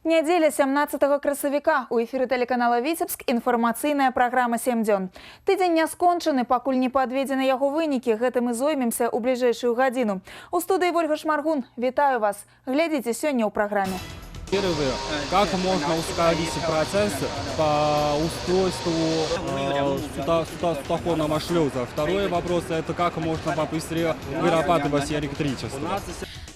Неделя 17 красавіка. У эфіры тэлеканала «Віцебск» інфармацыйная праграма «7 дзён». Тыдзень не скончаны, пакуль не падведзены яго вынікі. Гэтым мы зоймемся ў бліжэйшую гадзіну. У студыі Вольга Шмаргун. Вітаю вас. Глядзіце сёння ў праграме. Первое, как можно ускорить процесс по устройству судоходного шлюза. Второй вопрос, это как можно побыстрее вырабатывать электричество.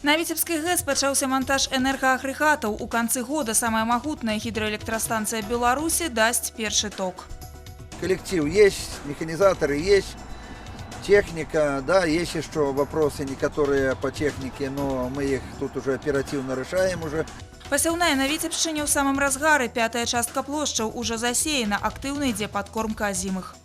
На Віцебскай ГЭС пачаўся монтаж энергаагрэгатаў. У канцы года самая магутная гидроэлектростанция Беларуси дасць першы ток. Коллектив есть, механизаторы есть, техника, да, есть еще вопросы некоторые по технике, но мы их тут уже оперативно решаем уже. Пасяўная на Віцебшчыне ў самым разгары. Пятая частка плошчаў уже засеяна. Актыўна ідзе падкормка азімых.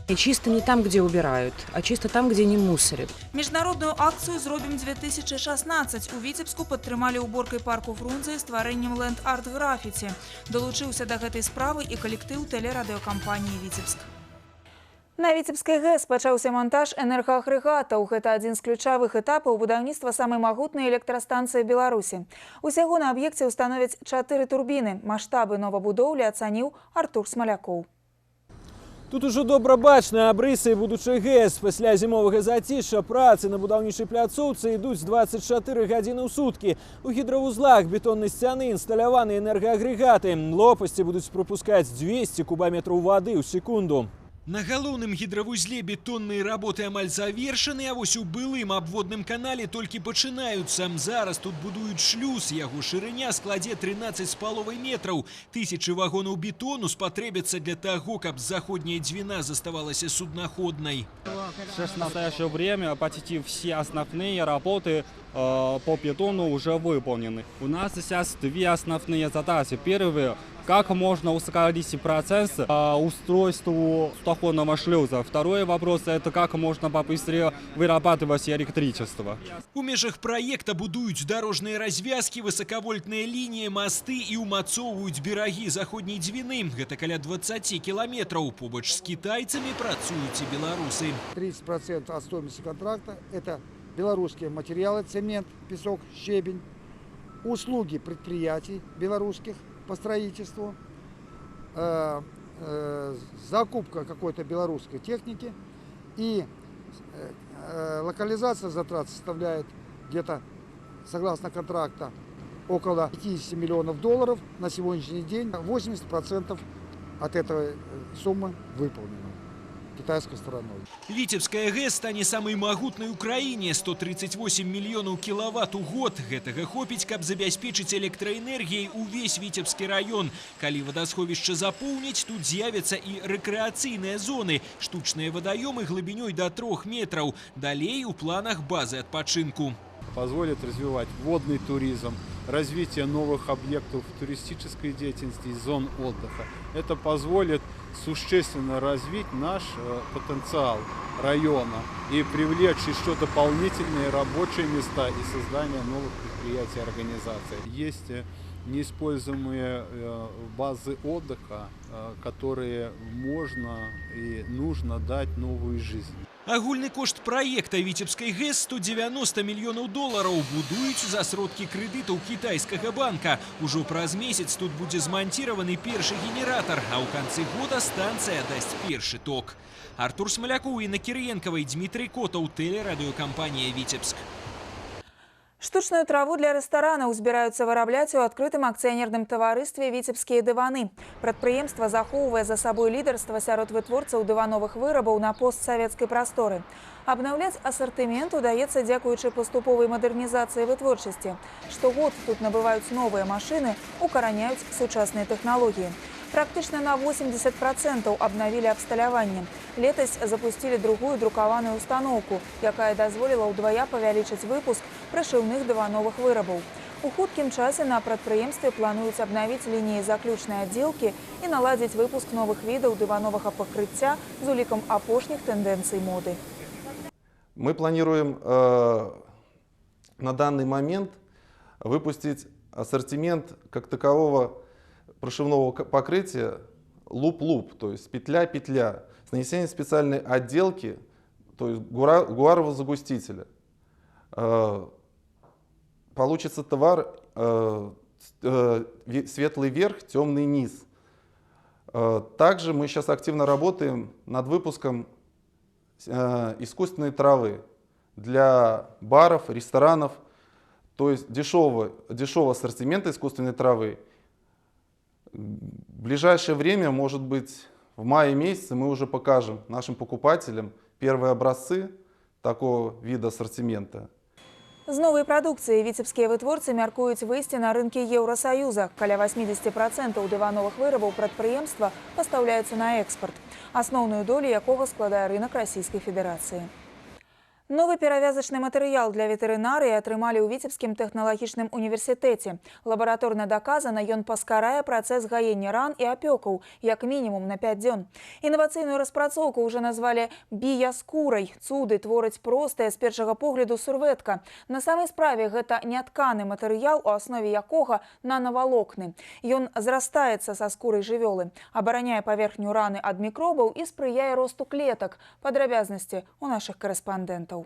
И чисто не там, где убирают, а чисто там, где не мусорят. Міжнародную акцыю «Зробім 2016». У Віцебску падтрымалі уборкай парку Фрунзе і стварэннем ленд-арт-графіці. Далучыўся да гэтай справы і калектыў тэлерадыёкампаніі «Віцебск». На Віцебскай ГЭС пачаўся монтаж энергаагрэгатаў. Гэта адзін з ключавых этапаў будаўніцтва самай магутнай электрастанцыі Беларусі. Усяго на аб'екце ўстановяць 4 турбіны. Маштабы новабудоўлі ацаніў Артур Смалякоў. Тут ужо добра бачна абрысы будучай ГЭС. Пасля зімовага зацішша працы на будаўнічай пляцоўцы ідуць 24 гадзіны ў суткі. У гідравузлах бетоннай сцяны інсталяваны энергаагрэгаты. Лопасці будуць пропускаць 200 кубаметраў вады ў секунду. На галоўным гідравузле бетонныя работы амаль завершаны, а вось у былым абводным канале толькі пачынаюцца. Зараз тут будуюць шлюз, яго шырыня складзе 13,5 метраў. Тысячы вагонаў бетону спатрэбяцца для таго, каб заходняя дзвіна заставалася суднаходнай. В настоящее время почти все основные работы по бетону уже выполнены. У нас сейчас две основные задачи. Первое, как можно ускорить процесс устройству судоходного шлюза. Второй вопрос, это как можно побыстрее вырабатывать электричество. У межах проекта будуюць дарожныя развязкі, высокавольтныя лініі, масты і ўмацоўваюць берагі заходняй дзвіны. Гэта каля 20 кіламетраў. Побач з кітайцамі працуюць і беларусы. 30% от стоимости контракта – это белорусские материалы, цемент, песок, щебень, услуги предприятий белорусских по строительству, закупка какой-то белорусской техники и локализация затрат составляет где-то, согласно контракта, около 50 миллионов долларов. На сегодняшний день 80% от этой суммы выполнено китайской стороной. Віцебская ГЭС стане самай магутнай у краіне. 138 мільёнаў кілават у год. Гэтага хопіць, каб забяспечыць электраэнергіяй увесь Віцебскі раён. Калі вадасховішча запоўніць, тут з'явяцца і рэкрэацыйныя зоны. Штучныя вадаёмы глыбінёй до 3 метраў. Далей у планах базы адпачынку. Позволит развивать водный туризм, развитие новых объектов туристической деятельности и зон отдыха. Это позволит существенно развить наш потенциал района и привлечь еще дополнительные рабочие места и создание новых предприятий и организаций. Есть неиспользуемые базы отдыха, которые можно и нужно дать новую жизнь. Агульны кошт праекта Віцебскай ГЭС 190 мільёнаў долараў. Будуюць за сродкі крэдытаў кітайскага банка. Ужо праз месяц тут будзе зманціраваны першы генератар, а ў канцы года станцыя дасць першы ток. Артур Смалякоў, Інна Кірыенкава, Дмітрий Котаў, тэлерадыёкампанія «Віцебск». Штучную траву для рэстаранаў збіраюцца вырабляць у адкрытым акцыянерным таварыстве «Віцебскія дываны». Прадпрыемства захоўвае за сабой лідарства сярод вытворцаў дывановых вырабаў на постсавецкай прасторы. Абнаўляць асартымент удаецца дзякуючы паступовай мадэрнізацыі вытворчасці. Штогод тут набываюць новыя машыны, укараняюць сучасныя тэхналогіі. Практычна на 80% абнавілі абсталяванне. Летась запусцілі другую друкаваную установку, якая дазволіла ўдвая павялічыць выпуск прышыўных дывановых вырабаў. У хуткім часе на прадпрыемстве плануюць абнавіць лініі заключнай аддзелкі і наладзіць выпуск новых відаў дывановага пакрыцця з улікам апошніх тэндэнцый моды. Мы планируем на данный момент выпустить ассортимент как такового прошивного покрытия луп-луп, то есть петля-петля, с нанесением специальной отделки, то есть гуарового загустителя. Получится товар светлый верх, темный низ. Также мы сейчас активно работаем над выпуском искусственной травы для баров, ресторанов, то есть дешевый ассортимент искусственной травы. В ближайшее время, может быть, в мае месяце мы уже покажем нашим покупателям первые образцы такого вида ассортимента. З новой прадукцыяй віцебскія вытворцы мяркуюць выйсці на рынкі Еўросаюза. Каля 80% дывановых вырабаў прадпрыемства пастаўляецца на экспорт, асноўную долю якога складае рынок Расійскай Федэрацыі. Новы перавязачны матэрыял для ветэрынарыі атрымалі ў Віцебскім тэхналагічным універсітэце. Лабараторна даказана, ён паскарае працэс гаення ран і апёкаў, як мінімум на 5 дзён. Інавацыйную распрацоўку ўжо назвалі біяскурай. Цуды творыць простая з першага погляду сурвэтка. На самай справе гэта нятканы матэрыял, у аснове якога нанавалокны. Ён зрастаецца са скурай жывёлы, абараняе паверхню раны ад мікробаў і спрыяе росту клетак. Падрабязнасці у нашых корэспандэнтаў.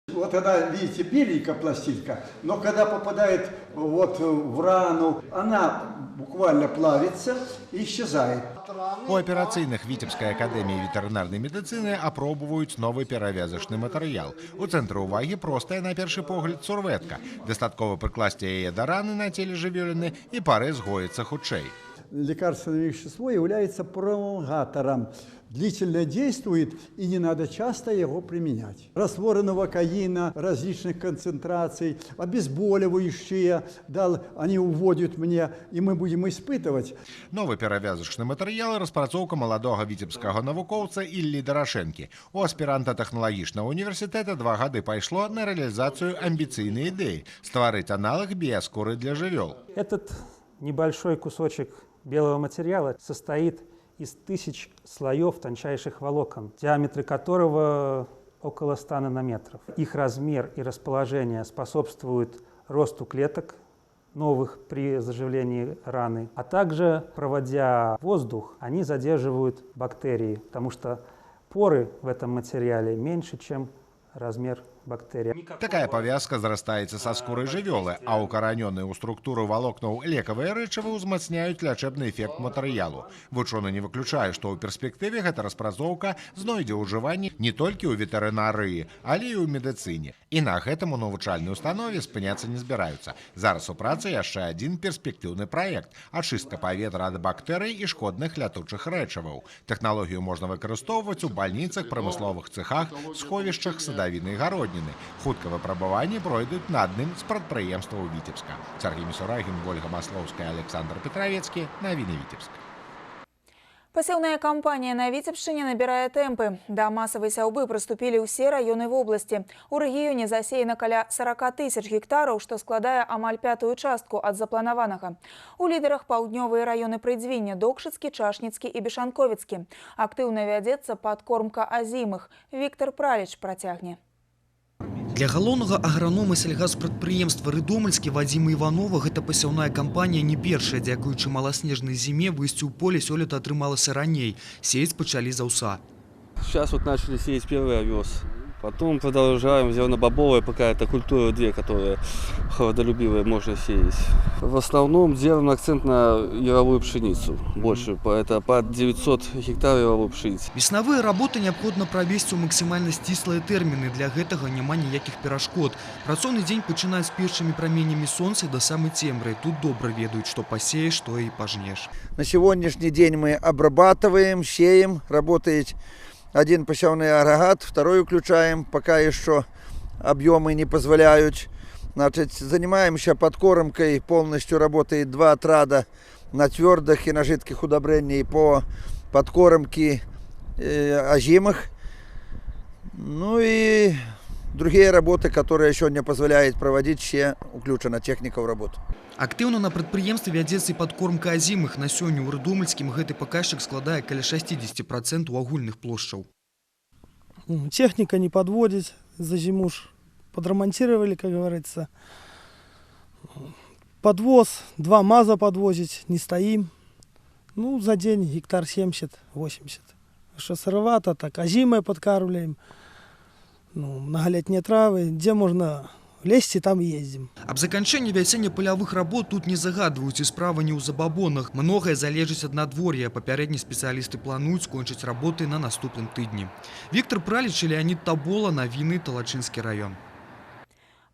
Вот она, видите, беленькая пластинка, но когда попадает вот в рану, она буквально плавится и исчезает. У операцыйных Віцебскай акадэміі ветэрынарнай медыцыны апробуюць новы перавязачны матэрыял. У цэнтры ўвагі простая на першы погляд сурвэтка. Дастаткова прыкласці яе да раны на целе жывёліны і парэз гоіцца хутчэй. Лекарственное вещество является пролонгатором. Длительно действует и не надо часто его применять. Растворы новокаина различных концентраций, обезболивающие, они уводят мне, и мы будем испытывать. Новы перавязачны матэрыял распрацоўка маладога віцебскага навукоўца Іллі Дарашэнкі. У аспіранта тэхналагічнага універсітэта 2 гады пайшло на рэалізацыю амбіцыйнай ідэі стварыць аналаг біяскуры для жывёл. Этот небольшой кусочек белого материала состоит из 1000 слоев тончайших волокон, диаметры которого около 100 нанометров. Их размер и расположение способствуют росту клеток новых при заживлении раны, а также, проводя воздух, они задерживают бактерии, потому что поры в этом материале меньше, чем размер бактерий. Такая павязка зрастаецца са скурай жывёлы, а укаранёныя ў структуру валокнаў лекавыя рэчывы ўзмацняюць лячэбны эфект матэрыялу. Вучоны не выключае, што ў перспектыве гэта распрацоўка знойдзе ўжыванне не толькі ў ветэрынарыі, але і ў медыцыне. І на гэтым у навучальнай установе спыняцца не збіраюцца. Зараз у працы яшчэ адзін перспектыўны праект – ачыстка паветра ад бактэрый і шкодных лятучых рэчываў. Тэхналогію можна выкарыстоўваць у бальніцах, прамысловых цэхах, сховішчах садавіны і гародніны. Хутка выпрабаванні пройдуць на адным з прадпрыемстваў Віцебска. Сергей Місурагін, Ольга Маслоўская, Александр Петравецкі. Навіны Віцебска. Пасеўная кампанія на Віцебшчыне набірае тэмпы. Да масавай сяўбы прыступілі ўсе раёны вобласці. У рэгіёне засеяна каля 40 000 гектараў, што складае амаль 1/5 частку ад запланаванага. У лідарах паўднёвыя раёны прыдзвіння – Докшыцкі, Чашніцкі і Бешанковіцкі. Актыўна вядзецца падкормка азімых. Віктор Праліч працягне. Для галоўнага агранома сельгаспрадпрыемства Рыдомельскі Вадзіма Іванова гэта пасяўная кампанія не першая. Дзякуючы маласнежнай зіме выйсці ў поле сёлета атрымалася раней. Сеяць пачалі з аўса. Сейчас вот начали сеять первый овес. Потом продолжаем зернобобовые, пока это культуры 2, которые холодолюбивые можно сеять. В основном делаем акцент на яровую пшеницу. Больше, это под 900 гектаров яровой пшеницы. Веснавыя работы неабходна правесці ў максімальна сціслыя тэрміны. Для гэтага няма ніякіх перашкод. Працоўны дзень пачынаюць з першымі праменямі сонца до самай цемры. Тут добра ведаюць, што пасееш, то і пажнеш. На сегодняшний день мы обрабатываем, сеем, работает один посевной агрегат, второй включаем, пока еще объемы не позволяют. Значит, занимаемся подкормкой, полностью работает 2 отряда на твердых и на жидких удобрений по подкормке озимых. Ну и другие работы, которые сегодня позволяют проводить, все включена техника в работу. Актыўна на прадпрыемстве вядзецца і падкормка азімых. На сёння ў Рыдомельскім гэты паказчык складае каля 60% у агульных плошчаў. Техника не подводит, за зиму подремонтировали, как говорится. Подвоз, 2 маза подвозить, не стоим. Ну, за день гектар 70-80. Что сыровато, так озимое подкармливаем. Ну, многолетние травы, где можно в лесе там ездим. Аб заканчэнні вясення палявых работ тут не загадваюць, і справа не ў забабонах. Многае залежыць ад надвор'я. Папярэдні спецыялісты плануюць скончыць работы на наступным тыдні. Віктор Праліч і Леонід Табола, навіны, Талачынскі раён.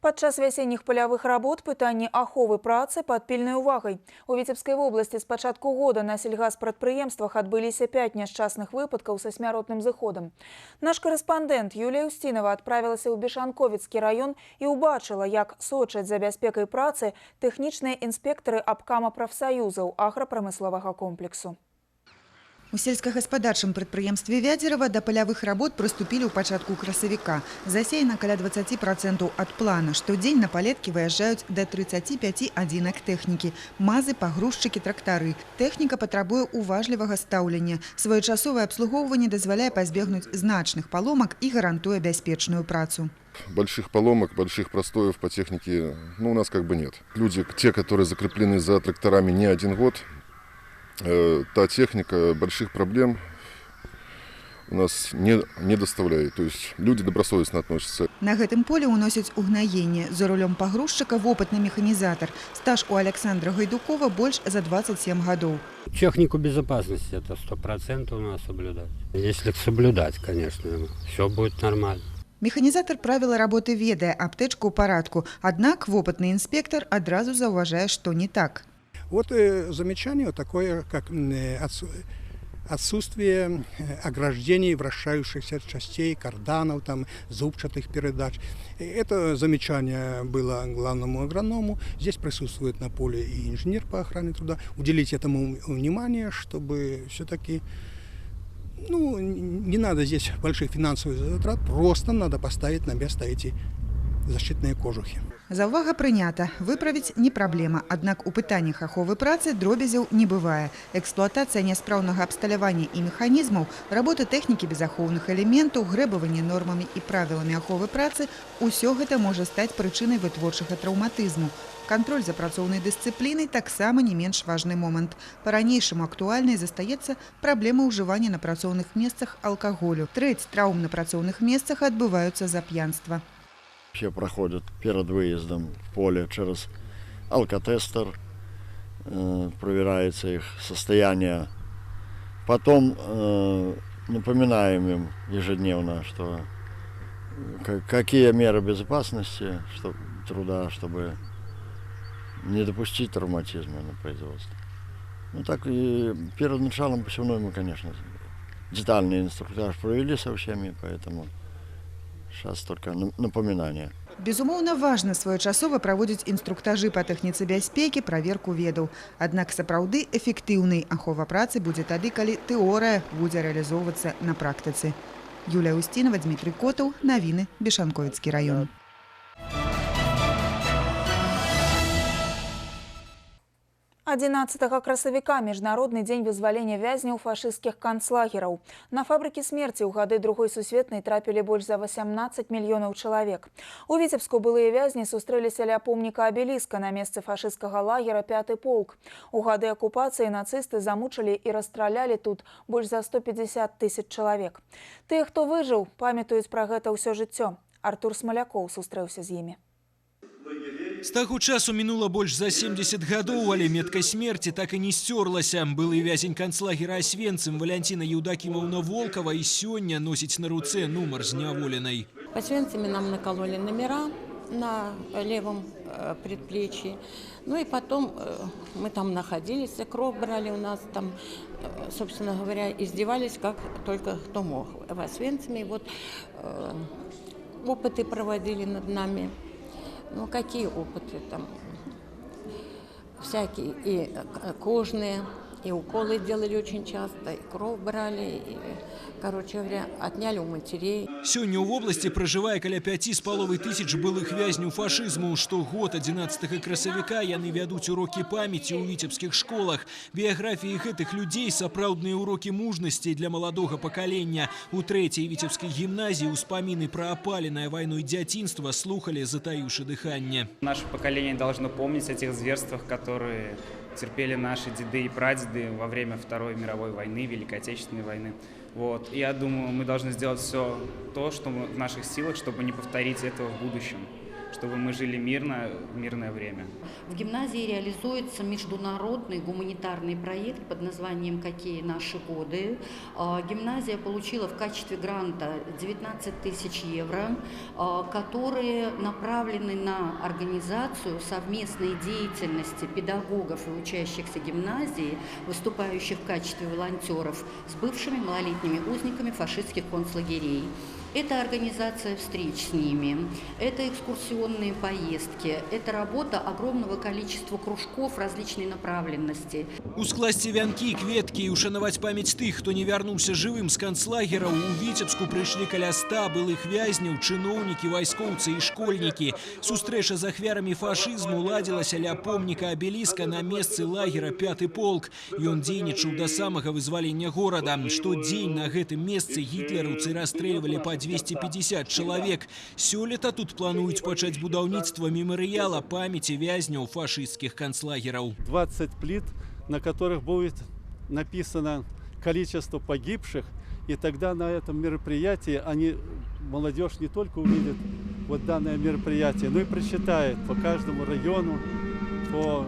Падчас вясенніх палявых работ пытанні аховы працы пад пільнай увагай. У Віцебскай вобласці з пачатку года на сельгаспрадпрыемствах адбыліся 5 няшчасных выпадкаў са смяротным зыходам. Наш корэспандэнт Юлія Устінова адправілася ў Бешанковіцкі раён і ўбачыла, як сочаць за бяспекай працы тэхнічныя інспектары абкама прафсаюзаў аграпрамысловага комплексу. У сельскагаспадарчым прадпрыемстве Вядзерава да палявых работ прыступілі ў пачатку красавіка. Засеяна каля 20% ад плана. Штодзень на палеткі выязджаюць да 35 адзінак тэхнікі. Мазы, пагрузчыкі, трактары. Тэхніка патрабуе уважлівага стаўлення. Своечасовае абслугоўванне дазваляе пазбегнуць значных паломак і гарантуе бяспечную працу. Больших поломок, больших простоев по технике, у нас как бы нет. Люди, те, которые закреплены за тракторами не 1 год, та техника больших проблем у нас не доставляет. То есть люди добросовестно относятся. На гэтым поле уносяць угнаенне. За рулем пагрузчыка опытный механизатор. Стаж у Александра Гайдукова больше за 27 годов. Технику безопасности это 100% у нас соблюдать. Если соблюдать, конечно, все будет нормально. Механизатор правила работы ведае, аптэчку ў парадку. Аднак опытный инспектор адразу заўважае, что не так. Вот замечание такое, как отсутствие ограждений вращающихся частей, карданов, там, зубчатых передач. Это замечание было главному агроному. Здесь присутствует на поле и инженер по охране труда. Уделить этому внимание, чтобы все-таки не надо здесь больших финансовых затрат, просто надо поставить на место эти защитные кожухи. Заўвага прынята. Выправіць не праблема. Аднак у пытаннях аховы працы дробязяў не бывае. Эксплуатацыя няспраўнага абсталявання і механізмаў, работа тэхнікі без ахоўных элементаў, грэбаванне нормамі і правіламі аховы працы – усё гэта можа стаць прычынай вытворчага траўматызму. Кантроль за працоўнай дысцыплінай таксама не менш важны момант. Па-ранейшаму актуальнай застаецца праблема ўжывання на працоўных месцах алкаголю. Трэць траўм на працоўных месцах адбываюцца за п'янства. Все проходят перед выездом в поле через алкотестер, проверяется их состояние. Потом напоминаем им ежедневно, что какие меры безопасности труда, чтобы не допустить травматизма на производстве. Так и перед началом посевной мы, конечно, детальный инструктаж провели со всеми, поэтому сейчас только напоминание. Безумоўна, важна своечасова праводзіць інструктажы па тэхніцы бяспекі, праверку ведаў. Аднак сапраўды эфектыўнай ахова працы будзе тады, калі тэорыя будзе рэалізоўвацца на практыцы. Юлія Устінова, Дмітрий Котаў, навіны, Бешанковіцкі раён. 11 красавіка – Міжнародны дзень вызвалення вязняў фашысцкіх канцлагераў. На фабрыкі смерці ў гады Другой сусветнай трапілі больш за 18 мільёнаў чалавек. У Віцебску былыя вязні сустрэліся ля помніка абеліска на месцы фашысцкага лагера 5-й полк. У гады акупацыі нацысты замучылі і расстралялі тут больш за 150 000 чалавек. Тыя, хто выжыў, памятаюць пра гэта ўсё жыццё. Артур Смалякоў сустрэўся з імі. З таго часу мінула больш за 70 гадоў, але метка смерці так і не сцёрлася. Былы вязень канцлагера Освенцим Валентина Еўдакімаўна Волкова і сёння носіць на руцэ нумар зняволенай. В Освенциме нам накололи номера на левом предплечье. Ну и потом мы там находились, кровь брали у нас там, собственно говоря, издевались как только кто мог. В Освенциме вот опыты проводили над нами. Ну, какие опыты там? Всякие. И кожные, и уколы делали очень часто, и кровь брали, и, короче говоря, отняли у матерей. Сёння ў вобласці пражывае каля 5500 былых вязняў фашызму. Штогод 11 красавіка яны вядуць урокі памяці ў віцебскіх школах. Біяграфіі гэтых людзей сапраўдныя урокі мужнасці для маладога пакалення. У 3-й віцебскай гімназіі ўспаміны пра апаленае вайной дзяцінства слухали, затаіўшы дыханне. Наше поколение должно помнить о тех зверствах, которые терпели наши деды и прадеды во время Второй мировой войны, Великой Отечественной войны. Вот. И я думаю, мы должны сделать все то, что в наших силах, чтобы не повторить этого в будущем. чтобы мы жили мирно в мирное время. В гимназии реализуется международный гуманитарный проект под названием «Какие наши годы?». Гимназия получила в качестве гранта 19 тысяч евро, которые направлены на организацию совместной деятельности педагогов и учащихся гимназии, выступающих в качестве волонтеров, с бывшими малолетними узниками фашистских концлагерей. Это организация встреч с ними, это экскурсионные поездки, это работа огромного количества кружков различной направленности. Ускласці вянкі, кветкі і ушанаваць памяць тых, хто не вярнуўся жывым з канцлагераў, у Віцебску прыйшлі каля 100 былых вязняў, чыноўнікі, вайскоўцы і школьнікі. Сустрэча з ахвярамі фашызму ладзілася ля помніка абеліска на месцы лагера 5-й полк. Ён дзейнічаў да самага вызвалення горада. Штодзень на гэтым месцы гітлераўцы расстрэльвалі па 250 чалавек. Сёлета тут плануюць пачаць будаўніцтва мемарыяла памяці вязняў фашистских концлагеров. 20 плит, на которых будет написано количество погибших, и тогда на этом мероприятии молодежь не только увидит вот данное мероприятие, но и прочитает по каждому району, по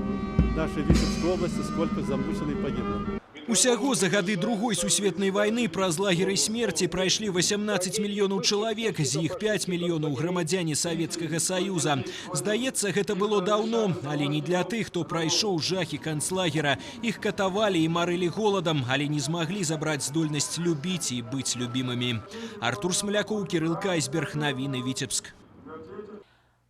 нашей Витебской области, сколько замучено и погибло. Усяго за гады Другой сусветнай вайны праз лагеры смерти прайшлі 18 мільёнаў чалавек, з іх 5 мільёнаў грамадзяне Савецкага Саюза. Здаецца, гэта было даўно, але не для тых, хто прайшоў жахі канцлагера. Іх катавалі і марылі голадам, але не змаглі забраць здольнасць любіць і быць любімымі. Артур Смоляков, Кирилл Кайсберг, навіны Віцебск.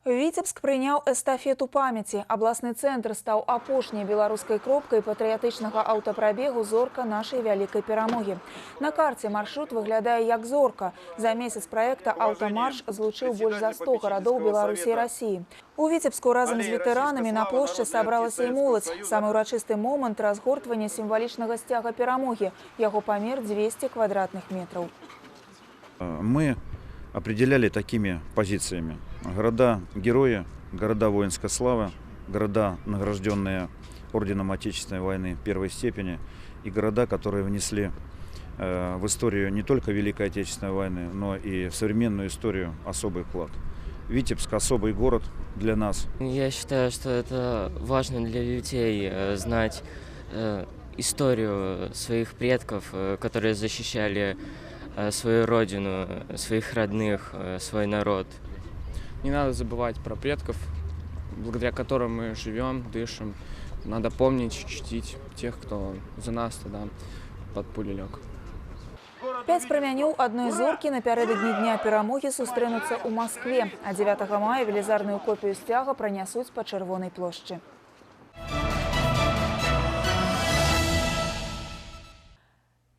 Віцебск прыняў эстафету памяці. Абласны цэнтр стаў апошняй беларускай кропкай патрыятычнага аўтапрабегу «Зорка нашай вялікай перамогі». На карце маршрут выглядае як зорка. За месяц праекта аўтамарш злучыў больш за 100 гарадоў Беларусі і Расіі. У Віцебску разам з ветэранамі на плошчы сабралася і моладзь. Самы ўрачысты момант разгортвання сімвалічнага сцяга перамогі. Яго памер 200 квадратных метраў. Мы определяли такими позициями: города-герои, города воинской славы, города, награжденные орденом Отечественной войны первой степени, и города, которые внесли в историю не только Великой Отечественной войны, но и в современную историю особый вклад. Витебск – особый город для нас. Я считаю, что это важно для людей знать историю своих предков, которые защищали свою родину, своих родных, свой народ. Не надо забывать про предков, благодаря которым мы живем, дышим. Надо помнить, чтить тех, кто за нас тогда под пули лег. 5 прамянёў адной зоркі напярэдадні дня перамогі сустрэнуцца ў Маскве, а 9 мая велізарную копію сцяга пранясуць па Чырвонай плошчы.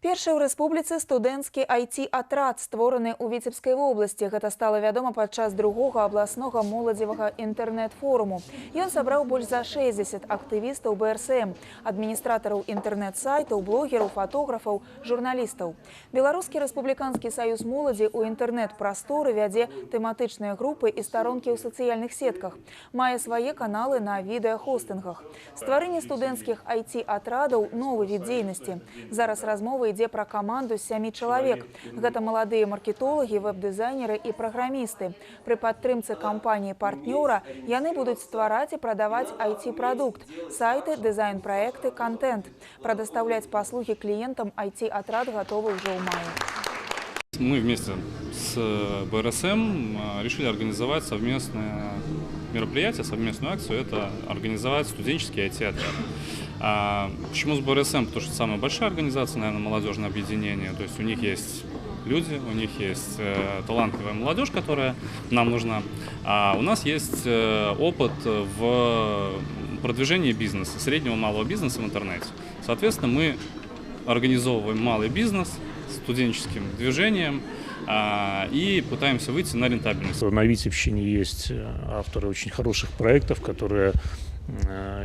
Першы ў рэспубліцы студэнцкі IT-атрад, створаны ў Віцебскай вобласці. Гэта стала вядома падчас другога абласнога моладзевага інтэрнэт-форуму. Ён сабраў больш за 60 актывістаў БРСМ, адміністратараў інтэрнэт-сайтаў, блогераў, фатографаў, журналістаў. Беларускі рэспубліканскі саюз моладзі ў інтэрнэт-прасторы вядзе тэматычныя групы і старонкі ў сацыяльных сетках. Мае свае каналы на відэахостынгах. Стварэнне студэнцкіх IT-атрадаў – новы від дзейнасці. Зараз размова ідзе пра каманду з 7 чалавек. Гэта маладыя маркетолагі, веб-дызайнеры і праграмісты. Пры падтрымцы кампаніі-партнёра яны будуць ствараць і прадаваць IT-прадукт, сайты, дызайн-праекты, контент. Прадастаўляць паслугі кліентам IT-атрад гатовы ўжо ў маі. Мы вместе с БРСМ решили организовать совместное мероприятие, совместную акцию. Это организовать студенческий IT-отряд. Почему с БРСМ? Потому что самая большая организация, наверное, молодежное объединение. То есть у них есть люди, у них есть талантливая молодежь, которая нам нужна. А у нас есть опыт в продвижении бизнеса, среднего малого бизнеса в интернете. Соответственно, мы организовываем малый бизнес студенческим движением и пытаемся выйти на рентабельность. На Витебщине есть авторы очень хороших проектов, которые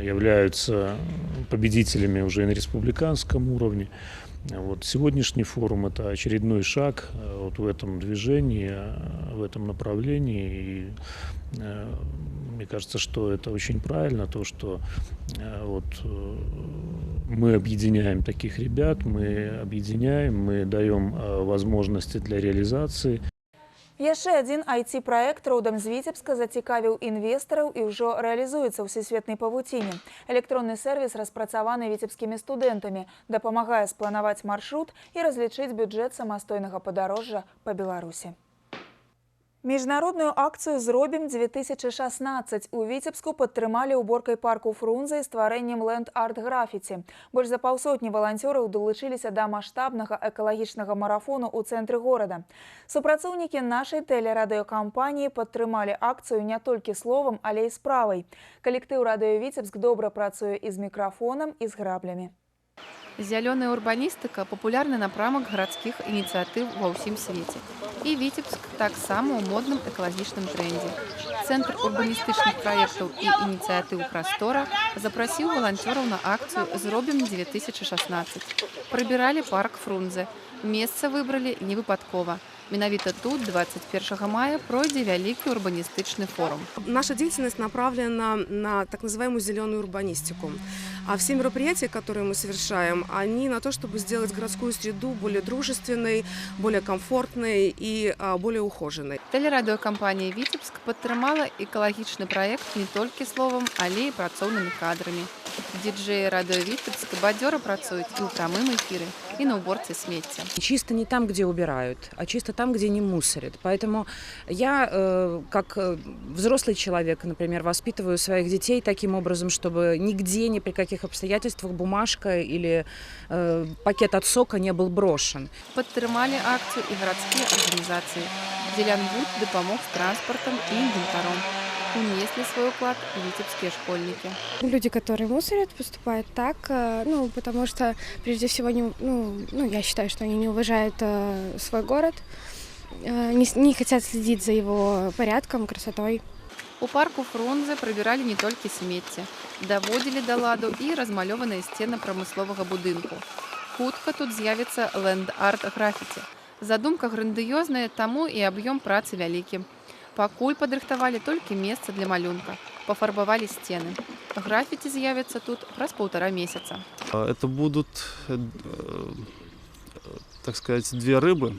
являются победителями уже и на республиканском уровне. Вот сегодняшний форум – это очередной шаг вот в этом движении, в этом направлении. И мне кажется, что это очень правильно, то, что вот мы объединяем таких ребят, мы объединяем, мы даем возможности для реализации. Яшчэ адзін IT-праект родам з Віцебска зацікавіў інвестараў і ўжо рэалізуецца ў сусветнай павуціне. Электронны сервіс распрацаваны віцебскімі студэнтамі, дапамагае спланаваць маршрут і разлічыць бюджэт самастойнага падарожжа па Беларусі. Міжнародную акцыю «Зробім-2016» у Віцебску падтрымалі ўборкай парку Фрунзе і стварэннем ленд-арт-графіці. Больш за паўсотні валанцёраў далучыліся да маштабнага экалагічнага марафону ў цэнтры горада. Супрацоўнікі нашай тэлерадыёкампаніі падтрымалі акцыю не толькі словам, але і справай. Калектыў «Радыё Віцебск» добра працуе і з мікрафонам, і з граблямі. Зялёная урбаністыка – папулярны напрамак гарадскіх ініцыятыў ва ўсім свеце. І Віцебск таксама ў модным экалагічным трендзе. Цэнтр урбаністычных праектаў і ініцыятыў «Прастора» запрасіў валанцёраў на акцыю «Зробім-2016». Прыбіралі парк Фрунзе. Месца выбралі невыпадкова. Менавіта тут 21 мая пройдзе вялікі урбаністычны форум. Наша деятельность направлена на так называемую зеленую урбанистику. А все мероприятия, которые мы совершаем, они на то, чтобы сделать городскую среду более дружественной, более комфортной и более ухоженной. Тэлерадыёкампанія «Віцебск» падтрымала экалагічны праект не толькі словам, але і працоўнымі кадрамі. Диджеи «Радио Витебск» бадёра працуюць и ў прамым эфире, и на уборце смецця. Чисто не там, где убирают, а чисто там, где не мусорят. Поэтому я, как взрослый человек, например, воспитываю своих детей таким образом, чтобы нигде, ни при каких обстоятельствах бумажка или пакет от сока не был брошен. Падтрымалі акцию и городские организации. Зелянбуд допомог с транспортом и инвентаром. Унесли свой уклад витебские школьники. Люди, которые мусорят, поступают так, потому что, прежде всего, я считаю, что они не уважают свой город, не хотят следить за его порядком, красотой. У парку Фрунзе прыбіралі не толькі смецце, даводзілі да ладу і размалёваныя сцены прамысловага будынку. Хутка тут з'явіцца ленд-арт-графіці. Задумка грандыёзная, таму і аб'ём працы вялікі. Пакуль падрыхтавалі толькі месца для малюнка. Пафарбавалі сцены. Графіці з'явяцца тут праз 1,5 месяца. Это будут, так сказать, две рыбы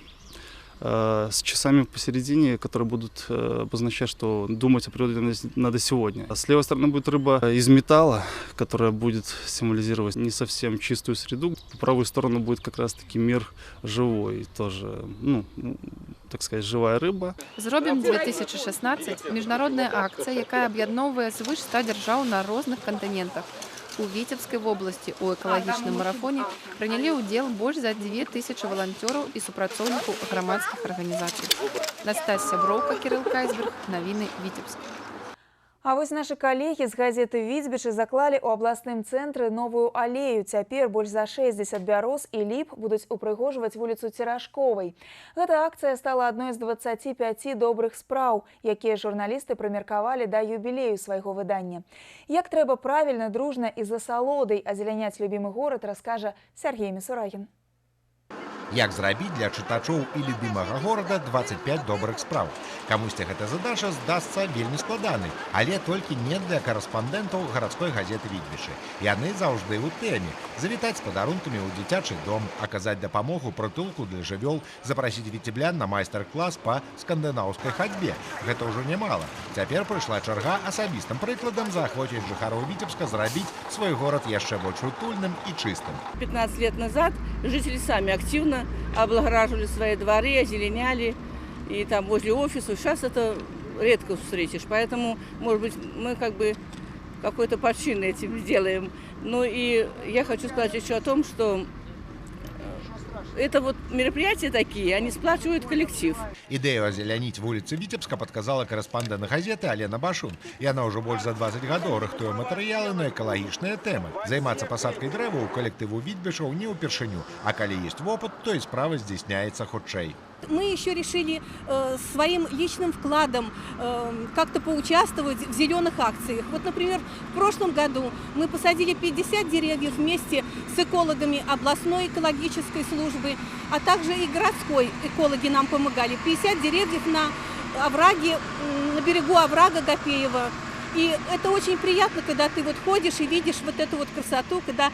с часами посередине, которые будут обозначать, что думать о природе надо сегодня. А с левой стороны будет рыба из металла, которая будет символизировать не совсем чистую среду. По правую сторону будет как раз-таки мир живой, тоже, так сказать, живая рыба. «Зробім-2016» – міжнародная акцыя, якая аб'ядноўвае звыш 100 дзяржаў на розных кантынентах. У Віцебскай вобласці ў экалагічным марафоне прынялі ўдзел больш за 2000 валанцёраў і супрацоўнікаў грамадскіх арганізацый. Настасья Сяброўка, Кірыл Кайзберг, навіны Віцебск. А вось нашы калегі з газеты «Віцбічы» заклалі ў абласным цэнтры новую алею. Цяпер больш за 60 бяроз і ліп будуць упрыгожваць вуліцу Церашковай. Гэта акцыя стала адной з 25 добрых спраў, якія журналісты прымеркавалі да юбілею свайго выдання. Як трэба правільна, дружна і з асалодай азеляняць любімы горад, раскажа Сергей Мисурагін. Як зрабіць для чытачоў і любімага горада 25 добрых спраў. Камусьці гэта задача здасца вельмі складанай, але толькі не для карэспандэнтаў гарадской газеты «Віцбічы». Яны заўжды ў тэме. Завітаць з падарункамі ў дзіцячы дом, аказаць дапамогу прытулку для жывёл, запрасіць віцеблян на майстар-клас па скандынаўскай хадзьбе. Гэта ўжо нямала. Цяпер прыйшла чарга асабістым прыкладам заахвоціць жыхароў Віцебска зрабіць свой горад яшчэ больш утульным і чыстым. 15 лет назад жители сами активно облагораживали свои дворы, озеленяли, и там возле офиса. Сейчас это редко встретишь, поэтому, может быть, мы какой-то почин этим сделаем. Ну и я хочу сказать еще о том, что это вот мероприятия такие, они сплачивают коллектив. Идею озеляніць вуліцу Віцебска падказала карэспандэнт газеты Алена Башун. Яна ўжо больш за 20 гадоў рыхтуе матэрыялы на экалагічныя тэмы. Займацца пасадкай дрэваў у калектыву Віцбічаў не ўпершыню, а калі ёсць вопыт, то і справа здзяйсняецца хутчэй. Мы еще решили своим личным вкладом как-то поучаствовать в зеленых акциях. Вот, например, в прошлом году мы посадили 50 деревьев вместе с экологами областной экологической службы, а также и городской экологи нам помогали. 50 деревьев на овраге, на берегу оврага Гапеева. И это очень приятно, когда ты вот ходишь и видишь вот эту вот красоту, когда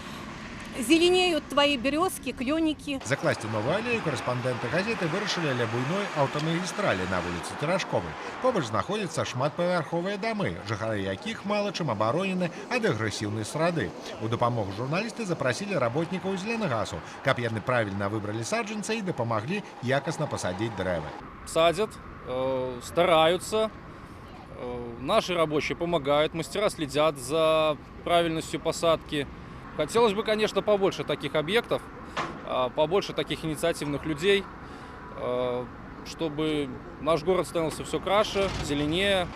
зеленеют твои березки, кленики. Закласці новую алею корэспандэнты газеты вырашылі ля буйной аўтамагістралі на вуліцы Теражковай. Побач знаходзяцца шматпавярховыя дамы, жыхары якіх мала чым абаронены ад агрэсіўнай срады. У дапамогу журналісты запрасілі работнікаў зеленгасу, каб яны правільна выбралі саджанцы і дапамаглі якасна пасадзіць дрэвы. Садят, стараются. Наши рабочие помогают, мастера следят за правильностью посадки. Хотелось бы, конечно, побольше таких объектов, побольше таких инициативных людей, чтобы наш город становился все краше, зеленее.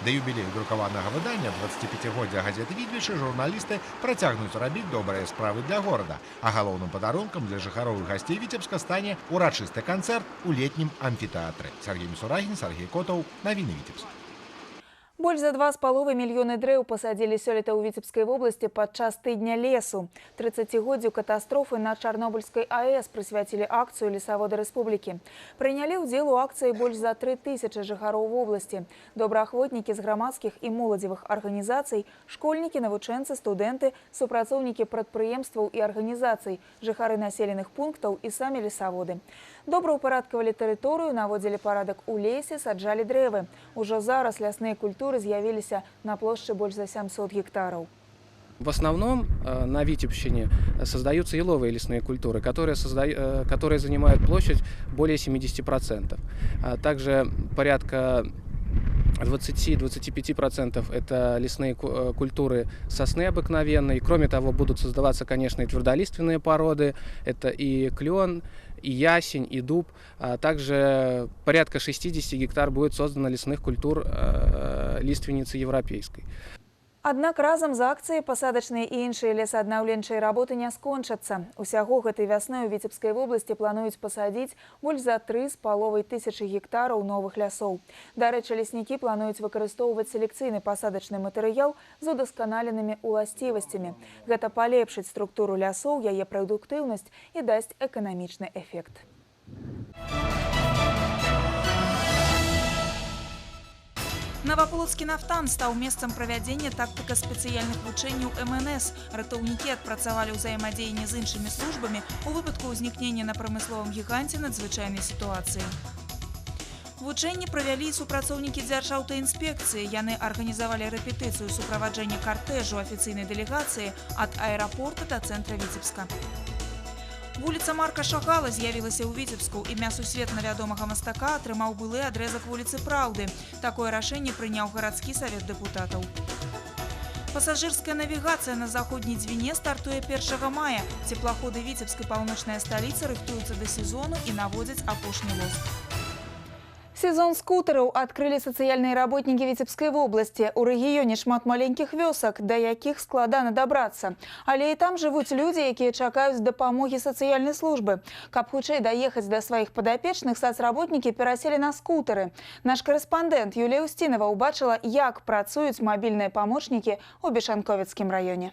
Да юбілею друкаванага выдання 25-годдзя газеты «Відвічы» журналісты працягнуць рабіць добрыя справы для горада, а галоўным падарункам для жыхароў і гасцей Віцебска стане урачысты канцэрт у летнім амфітэатры. Сергей Мисурагин, Сергей Котов, навіны Віцебска. Больш за 2,5 мільёны дрэў пасадзілі сёлета ў Віцебскай вобласці падчас тыдня лесу. 30-годдзю катастрофы на Чарнобыльскай АЭС прысвяцілі акцыю лесаводы рэспублікі. Прынялі ўдзел у акцыі больш за 3000 жыхароў вобласці. Добраахвотнікі з грамадскіх і моладзевых арганізацый, школьнікі, навучэнцы, студэнты, супрацоўнікі прадпрыемстваў і арганізацый, жыхары населеных пунктаў і самі лесаводы. Добраўпарадкавалі тэрыторыю, наводзілі парадак у лесе, саджалі дрэвы. Ужо зараз лясныя культуры з'явіліся на плошчы больш за 700 гектаров. В основном на Витебщине создаются еловые лесные культуры, которые занимают площадь более 70%. Также порядка 20-25% это лесные культуры сосны обыкновенной. Кроме того, будут создаваться, конечно, и твердолиственные породы. Это и клен, и ясень, и дуб. Также порядка 60 гектар будет создано лесных культур лиственницы европейской. Аднак разам з акцыяй пасадачныя і іншыя лесааднаўленчыя работы не скончацца. Усяго гэтай вясной у Віцебскай вобласці плануюць пасадзіць больш за 3500 гектараў новых лясоў. Дарэчы, леснікі плануюць выкарыстоўваць селекцыйны пасадачны матэрыял з удасканаленымі уласцівасцямі. Гэта палепшыць структуру лясоў, яе прадуктыўнасць і дасць эканамічны эфект. Новополоцкі нафтан стаў месцам правядзення тактыка-спецыяльных вучэнняў МНС. Ратаўнікі адпрацавалі ўзаемадзеянне з іншымі службамі у выпадку ўзнікнення на прамысловым гіганце надзвычайнай сітуацыі. Вучэнні правялі супрацоўнікі дзяржаўтаінспекцыі. Яны арганізавалі рэпетыцыю суправаджэння картэжу афіцыйнай дэлегацыі ад аэрапорта да цэнтра Віцебска. Вуліца Марка Шагала з'явілася ў Віцебску. Імя сусветна вядомага мастака атрымаў былы адрэзак вуліцы Праўды. Такое рашэнне прыняў гарадскі савет дэпутатаў. Пасажырская навігацыя на заходняй Дзвіне стартуе 1 мая. Цеплаходы Віцебскай паўночнай сталіцы рыхтуюцца да сезону і наводзяць апошні лоск. Сезон скутераў адкрылі сацыяльныя работнікі Віцебскай вобласці. У рэгіёне шмат маленькіх вёсак, да якіх складана дабрацца. Але і там жывуць людзі, якія чакаюць дапамогі сацыяльнай службы. Каб хутчэй даехаць да сваіх падапечных, сацработнікі пераселі на скутары. Наш корэспандэнт Юлія Устінова ўбачыла, як працуюць мабільныя памочнікі ў Бешанковіцкім раёне.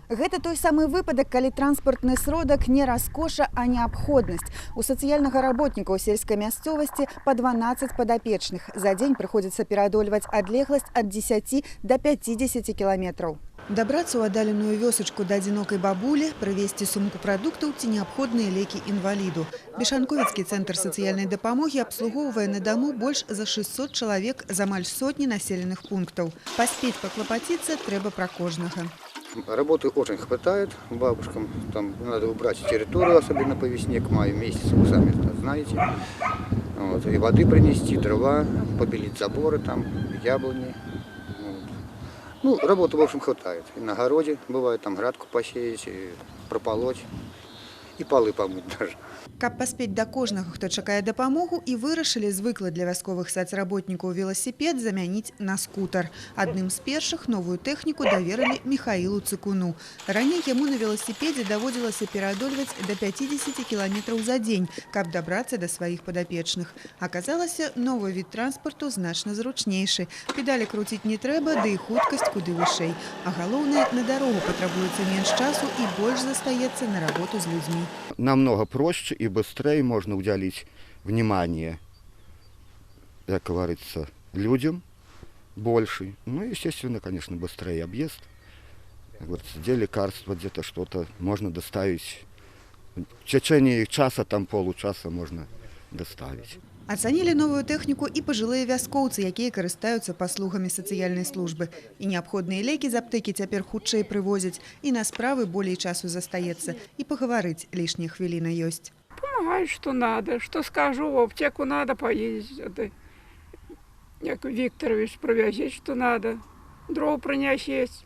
Гэта той самы выпадак, калі транспартны сродак не раскоша, а неабходнасць. У сацыяльнага работніка ў сельскай мясцовасці па 12 падапечных. За дзень прыходзіцца пераадольваць адлегласць ад 10 да 50 кіламетраў. Дабрацца ў аддаленую вёсачку да адзінокай бабулі, прывезці сумку прадуктаў ці неабходныя лекі інваліду. Бешанковіцкі цэнтр сацыяльнай дапамогі абслугоўвае на даму больш за 600 чалавек з амаль сотні населеных пунктаў. Паспець паклапаціцца трэба пра кожнага. Работы очень хватает бабушкам. Там надо убрать территорию, особенно по весне, к маю месяцу, вы сами знаете. Вот. И воды принести, дрова, побелить заборы, там, яблони. Вот. Ну, работы, в общем, хватает. И на огороде бывает, там градку посеять, и прополоть, и полы помыть даже. Каб паспець да кожнага, хто чакае дапамогу, і вырашылі звыклы для вясковых сацработнікаў веласіпед замяніць на скутар. Адным з першых новую тэхніку даверылі Михаілу Цыкуну. Раней яму на веласіпедзе даводзілася пераадольваць да 50 кіламетраў за дзень, каб дабрацца да сваіх падапечных. Аказалася, новы від транспарту значна зручнейшы. Педалі круціць не трэба, ды і хуткасць куды вышэй. А галоўнае, на дарогу патрабуецца менш часу і больш застаецца на работу з людзьмі. Намного проще и быстрее можно уделить внимание, как говорится, людям больше. Ну, естественно, конечно, быстрее объезд. Вот где лекарства, где-то что-то можно доставить. В течение часа, там получаса можно доставить. Ацанілі новую тэхніку і пажылыя вяскоўцы, якія карыстаюцца паслугамі сацыяльнай службы. І неабходныя лекі з аптэкі цяпер хутчэй прывозяць, і на справы болей часу застаецца, і пагаварыць лішняя хвіліна ёсць. Помогаю, что надо, что скажу, в аптеку надо поездить. Это Яков Викторович провязеть, что надо, дров приносить,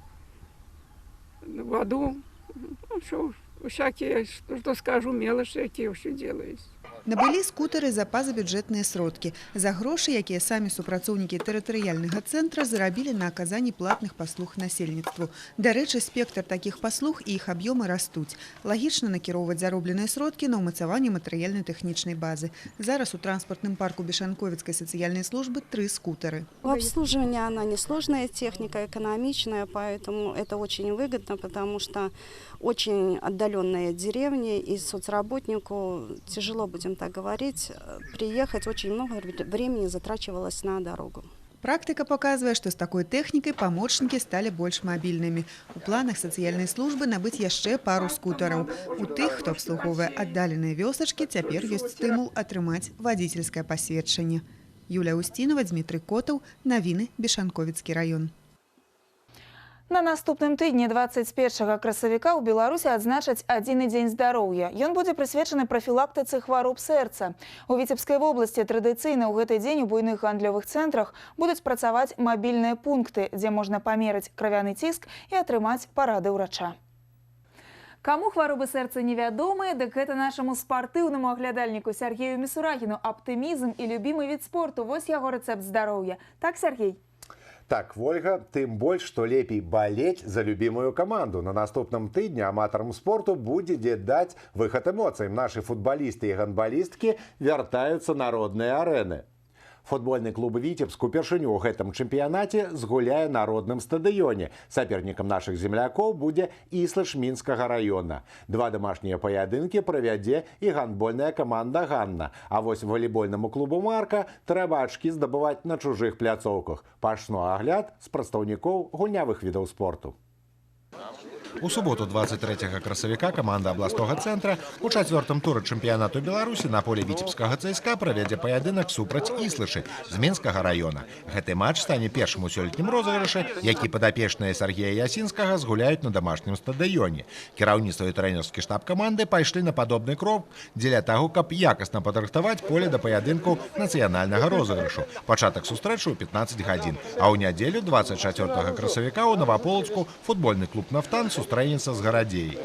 воду, ну, что, всякие, что скажу, мелочи, какие все делают. Набылі скутары за пазабюджэтныя сродкі. За грошы, якія самі супрацоўнікі тэрытарыяльнага цэнтра зарабілі на аказанні платных паслуг насельніцтву. Дарэчы, спектр такіх паслуг і іх аб'ёмы растуць. Лагічна накіроўваць заробленыя сродкі на ўмацаванне матэрыяльна-тэхнічнай базы. Зараз у транспартным парку Бешанковіцкай сацыяльнай службы 3 скутары. Обслуживание она несложная техника, экономичная, поэтому это очень выгодно, потому что очень отдаленные деревни, и соцработнику тяжело, будем так говорить, приехать, очень много времени затрачивалось на дорогу. Практыка паказвае, што з такой тэхнікай памочнікі сталі больш мабільнымі. У планах сацыяльнай службы набыць яшчэ пару скутараў. У тых, хто абслугоўвае аддаленыя вёсачкі, цяпер ёсць стымул атрымаць вадзіцельскае пасведчанне. Юлія Устінова, Дмітрый Котаў, навіны, Бешанковіцкі раён. На наступным тыдні 21 красавіка ў Беларусі адзначаць адзіны дзень здароўя. Ён будзе прысвечаны прафілактыцы хвароб сэрца. У Віцебскай вобласці традыцыйна ў гэты дзень у буйных гандлёвых цэнтрах будуць працаваць мабільныя пункты, дзе можна памерыць крывяны ціск і атрымаць парады ўрача. Каму хваробы сэрца невядомыя, дык гэта нашаму спартыўнаму аглядальніку Сергею Мисурагіну аптымізм і любімы від спорту. Вось яго рэцэпт здароўя. Так, Сергей? Так, Вольга, тым больш, што лепей балець за любімую каманду. На наступным тыдні аматарам спорту будзе дзе даць выхад эмоцыям. Нашы футбалісты і гандбалісткі вяртаюцца на родныя арэны. Футбольны клуб «Віцебск» упершыню ў гэтым чэмпіянаце згуляе на родным стадыёне. Сапернікам нашых землякоў будзе Іслыш Мінскага района. 2 дамашнія паядынкі правядзе і гандбольная каманда «Ганна». А вось валейбольнаму клубу «Марка» трэба ачкі здабываць на чужых пляцоўках. Пачну агляд з прадстаўнікоў гульнявых відаў спорту. У суботу 23 красавіка каманда абласнога цэнтра у 4-м туры чэмпіянату Беларусі на поле віцебскага ЦСКА правядзе паядынак супраць Іслышы з Мінскага района. Гэты матч стане першым у сёлетнім розыгрышы, які падапечныя Сергея Ясінскага згуляюць на дамашнім стадыёне. Кіраўніцтва і трэнерскі штаб каманды пайшлі на падобны крок дзеля таго, каб якасна падрыхтаваць поле да паядынку нацыянальнага розыгрышу. Пачатак сустрэчы ў 15 гадзін. А ў нядзелю 24 красавіка ў Наваполацку футбольны клуб «Нафтан» сустрэнецца з гарадзеяй.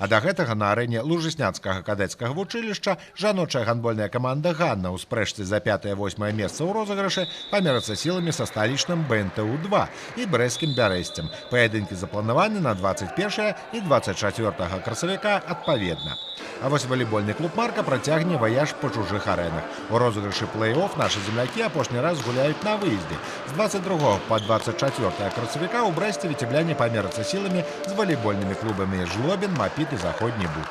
А да гэтага на арэне Лужысняцкага кадэцкага вучылішча жаночая гандбольная каманда «Ганна» ў спрэчцы за 5-8 месца ў розыгрышы памерацца сіламі са сталічным БНТУ-2 і брэсцкім Бярэсцем. Паядынкі запланаваны на 21 і 24 красавіка адпаведна. А вось валейбольны клуб «Марка» працягне ваяж па чужых арэнах. У розыгрышы плэй-офф нашы землякі апошні раз гуляюць на выездзе. З 22 па 24 красавіка ў Брэсце віцебляне памерацца сіламі з валейбольнымі клубамі «Жлобін», «Мапіт» і «Заходні Буг».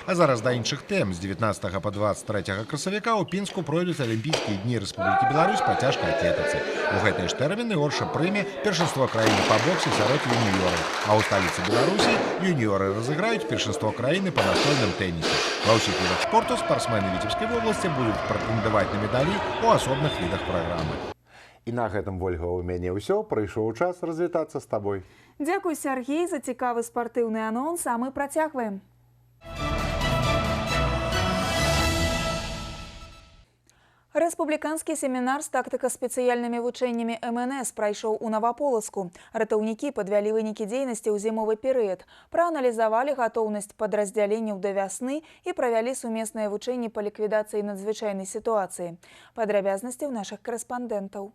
А зараз да іншых тэм. З 19 па 23 красавіка ў Пінску пройдуць Алімпійскія дні Рэспублікі Беларусь па цяжкай атлетыцы. У гэтыя ж тэрміны Орша прыме першынство краіны па боксе сярод юніёраў. А ў сталіцы Беларусі юніёры разыграюць першынство краіны па настольным тэнісе. Ва ўсіх відах спорту спартсмены Віцебскай вобласці будуць прэтэндаваць на медалі ў асобных відах праграмы. І на гэтым, Вольга, у мяне ўсё. Прыйшоў час развітацца з табой. Дзякуй, Сергей, за цікавы спартыўны анонс, а мы працягваем. Рэспубліканскі семінар з тактыка-спецыяльнымі вучэннямі МНС прайшоў у Наваполацку. Ратаўнікі падвялі вынікі дзейнасці ў зімовы перыяд, прааналізавалі гатоўнасць падраздзяленняў да вясны і правялі сумесныя вучэнні па ліквідацыі надзвычайнай сітуацыі. Падрабязнасці ў нашых карэспандэнтаў.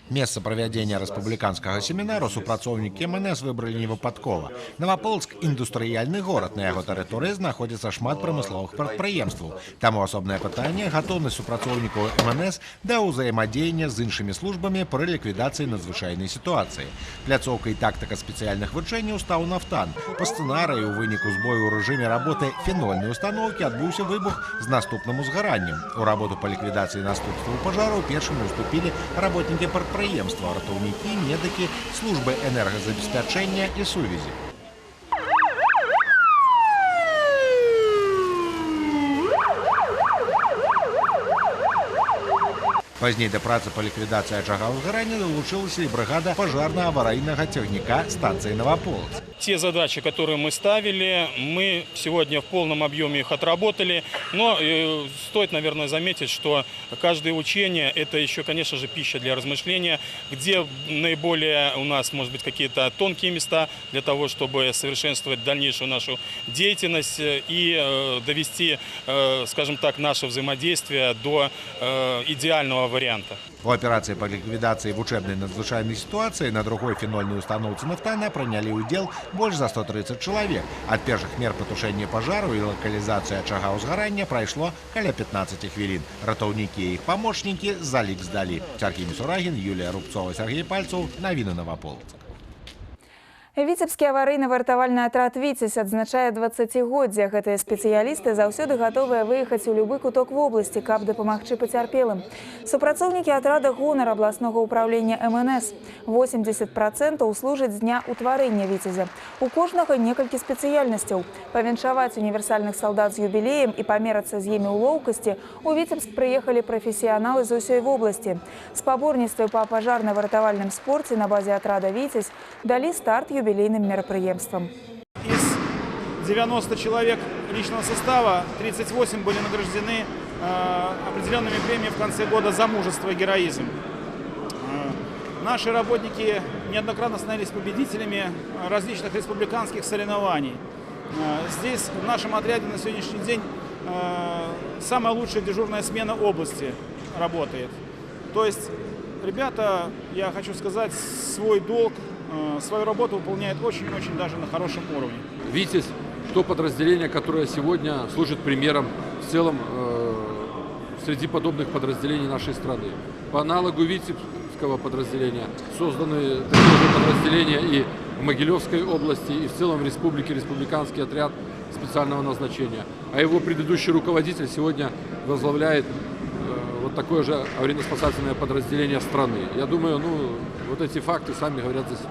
Месца правядзення рэспубліканскага семінару супрацоўнікі МНС выбралі невыпадкова. Наваполацк – індустрыяльны горад. На яго тэрыторыі знаходзіцца шмат прамысловых прадпрыемстваў. Таму асобнае пытанне – гатоўнасць супрацоўнікаў МНС да ўзаемадзеяння з іншымі службамі пры ліквідацыі надзвычайнай сітуацыі. Пляцоўкай тактыка спецыяльных вучэнняў стаў «Нафтан». Па сцэнарыі ў выніку збою ў рэжыме работы фенольнай устаноўкі адбыўся выбух з наступным узгараннем. У работу па ліквідацыі наступстваў пажару першымі ўступілі работнікі прадпрыемства прадпрыемства, ратаўнікі, медыкі, службы энергазабеспячэння і сувязі. Пазней да працы па ліквідацыі ачага ўзгарання далучылася і брыгада пажарна-аварыйнага цягніка станцыі «Новополоцк». Те задачи, которые мы ставили, мы сегодня в полном объеме их отработали. Но стоит, наверное, заметить, что каждое учение – это еще, конечно же, пища для размышления, где наиболее у нас, может быть, какие-то тонкие места для того, чтобы совершенствовать дальнейшую нашу деятельность и довести, скажем так, наше взаимодействие до идеального варианта. У аперацыі па ліквідацыі вучэбнай надзвычайнай сітуацыі на другой фенольнай устаноўцы «Нафтана» прынялі ўдзел больш за 130 чалавек. Ад першых мер патушэння пажару і лакалізацыі ачага ўзгарання прайшло каля 15 хвілін. Ратаўнікі і іх памочнікі залік здалі. Сяргей Мисурагін, Юлія Рубцова, Сергей Пальцаў. Навіны Новополоцк. Віцебскі аварыйна-вартавальны атрад «Віцязь» адзначае 20-годдзе. Гэтыя спецыялісты заўсёды гатовыя выехаць у любы куток вобласці, каб дапамагчы пацярпелым. Супрацоўнікі атрада «Гонар» абласнога ўправлення МНС. 80% служаць з дня ўтварэння «Віцязя». У кожнага некалькі спецыяльнасцяў. Павіншаваць універсальных салдат з юбілеем і памерацца з імі ў лоўкасці у Віцебск прыехалі прафесіяналы з усёй вобласці. Спаборніцтвы па пажарна-вартавальным спорце на базе атрада «Віцязь» далі старт юбилейным мероприемством. Из 90 человек личного состава 38 были награждены определенными премиями в конце года за мужество и героизм. Наши работники неоднократно становились победителями различных республиканских соревнований. Здесь в нашем отряде на сегодняшний день самая лучшая дежурная смена области работает. То есть ребята, я хочу сказать, свой долг, свою работу выполняет очень-очень даже на хорошем уровне. «Витязь» – то подразделение, которое сегодня служит примером в целом среди подобных подразделений нашей страны. По аналогу Витебского подразделения созданы такие же подразделения и в Могилевской области, и в целом в республике республиканский отряд специального назначения. А его предыдущий руководитель сегодня возглавляет вот такое же аварийно-спасательное подразделение страны. Я думаю, вот эти факты сами говорят за себя.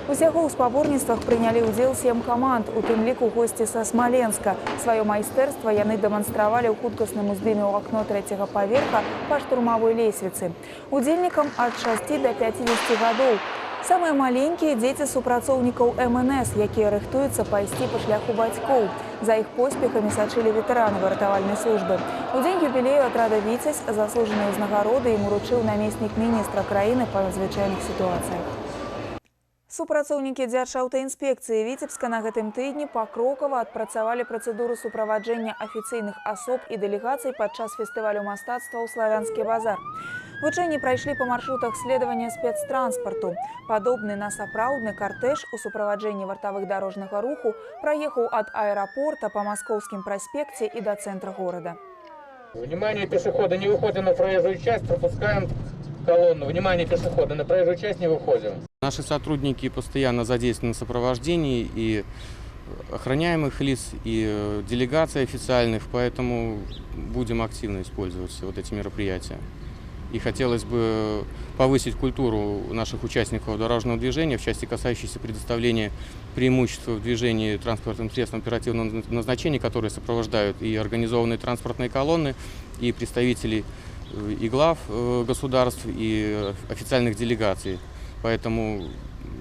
Усяго ў спаборніцтвах прынялі ўдзел 7 каманд, у тым ліку госці са Смаленска. Сваё майстэрства яны дэманстравалі ў хуткасным уздыме ў акно 3-го паверха па штурмавой лесвіцы. Удзельнікам ад 6 до 50 гадоў. Самыя маленькія дзеці супрацоўнікаў МНС, якія рыхтуюцца пайсці па шляху бацькоў. За іх поспехамі сачылі ветэраны вартавальнай службы. У дзень юбілею атрада «Віцязь» заслужаныя ўзнагароды ім уручыў намеснік міністра краіны па надзвычайных сітуацыях. Супрацоўнікі Дзяржаўтаінспекцыі Віцебска на гэтым тыдні пакрокава адпрацавалі працэдуру суправаджэння афіцыйных асоб і дэлегацый падчас фестывалю мастацтва ў Славянскі базар. Вучэнні прайшлі па маршрутах следавання спецтранспарту. Падобны на сапраўдны картэж у суправаджэнні вартавых дарожнага руху праехаў ад аэрапорта па Маскоўскім праспекце і да цэнтра горада. Внимание, пешеходы, не выходим на проезжую часть, пропускаем колонну. Внимание, пешеходы, на проезжую часть не выходим. Наши сотрудники постоянно задействованы в сопровождении и охраняемых лиц, и делегаций официальных, поэтому будем активно использовать вот эти мероприятия. И хотелось бы повысить культуру наших участников дорожного движения, в части касающейся предоставления преимуществ в движении транспортным средством оперативного назначения, которые сопровождают и организованные транспортные колонны, и представителей и глав государств, и официальных делегаций. Поэтому,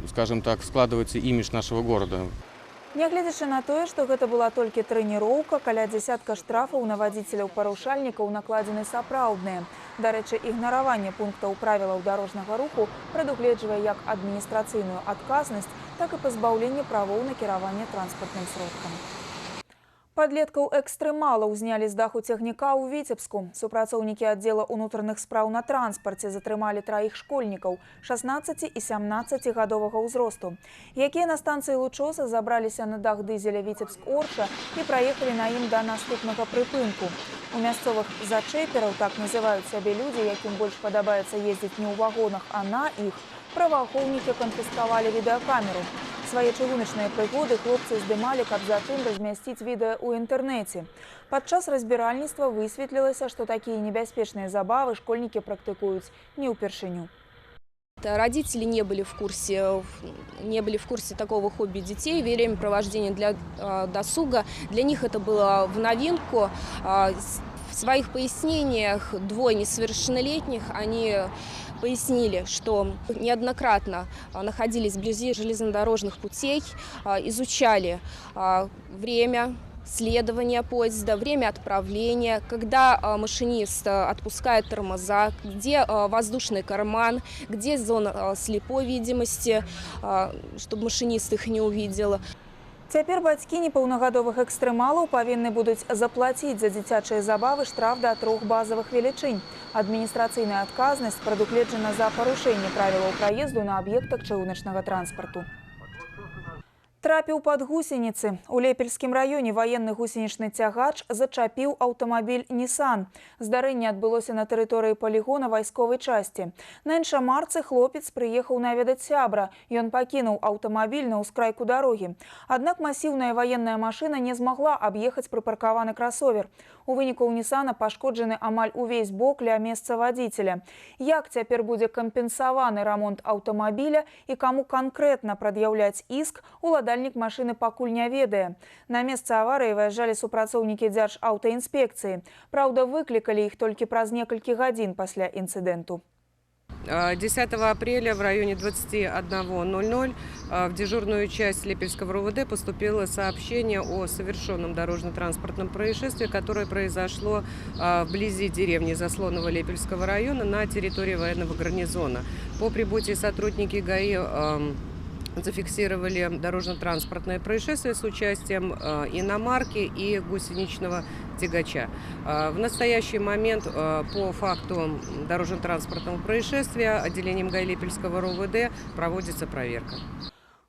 скажем так, складывается имидж нашего города. Нягледзячы на тое, што гэта была толькі трэніроўка, каля дзясятка штрафаў на вадзіцеляў-парушальнікаў накладзены сапраўдныя. Дарэчы, ігнараванне пунктаў правілаў дарожнага руху прадугледжвае як адміністрацыйную адказнасць, так і пазбаўленне правоў на кіраванне транспартным сродкам. Падлеткаў-экстрэмалаў знялі з даху цягніка ў Віцебску. Супрацоўнікі аддзела ўнутраных спраў на транспарце затрымалі 3 школьнікаў 16 і 17-гадовага ўзросту, якія на станцыі Лучоса забраліся на дах дызеля Віцебск-Орша і праехалі на ім да наступнага прыпынку. У мясцовых зачэпераў, так называюць сябе людзі, якім больш падабаецца ездзіць не ў вагонах, а на іх, праваахоўнікі канфіскавалі відэакамеру. Свае чыгуначныя прыгоды хлопцы здымалі, каб затым размясціць відэа ў інтэрнэце. Падчас разбіральніцтва высветлілася, што такія небяспечныя забавы школьнікі практыкуюць не ўпершыню. Родители не были в курсе такого хобби детей, времяпровождения для досуга. Для них это было в новинку. В своих пояснениях двое несовершеннолетних они пояснили, что неоднократно находились вблизи железнодорожных путей, изучали время следования поезда, время отправления, когда машинист отпускает тормоза, где воздушный карман, где зона слепой видимости, чтобы машинист их не увидел. Цяпер бацькі непаўнагадовых экстрэмалаў павінны будуць заплаціць за дзіцячыя забавы штраф да 3 базавых велічынь. Адміністрацыйная адказнасць прадугледжана за парушэнне правілаў праезду на аб'ектах чыгуначнага транспарту. Трапіў пад гусеницы. У Лепельскім раёне ваенны гусенічны цягач зачапіў аўтамабіль «Нисан». Здарэнне адбылося на тэрыторыі палігона вайсковай часці. На іншамарцы хлопец прыехаў наведаць сябра. Ён пакінуў аўтамабіль на ўскрайку дарогі. Аднак масіўная ваенная машына не змагла аб'ехаць прыпаркаваны красовер. У выніку ў «Нисана» пашкоджаны амаль увесь бок ля месца вадзіцеля. Як цяпер будзе кампенсаваны рамонт аўтамабіля і каму канкрэтна прад'яўляць іск, уладальнік машыны пакуль не ведае. На месца аварыі выязджалі супрацоўнікі дзяржаўтаінспекцыі. Праўда, выклікалі іх толькі праз некалькі гадзін пасля інцыдэнту. 10 апреля в районе 21:00 в дежурную часть Лепельского РУВД поступило сообщение о совершенном дорожно-транспортном происшествии, которое произошло вблизи деревни Заслонного Лепельского района на территории военного гарнизона. По прибытии сотрудники ГАИ зафиксировали дорожно-транспортное происшествие с участием иномарки и гусеничного тягача. В настоящий момент по факту дорожно-транспортного происшествия отделением ГАИ Лепельского РУВД проводится проверка.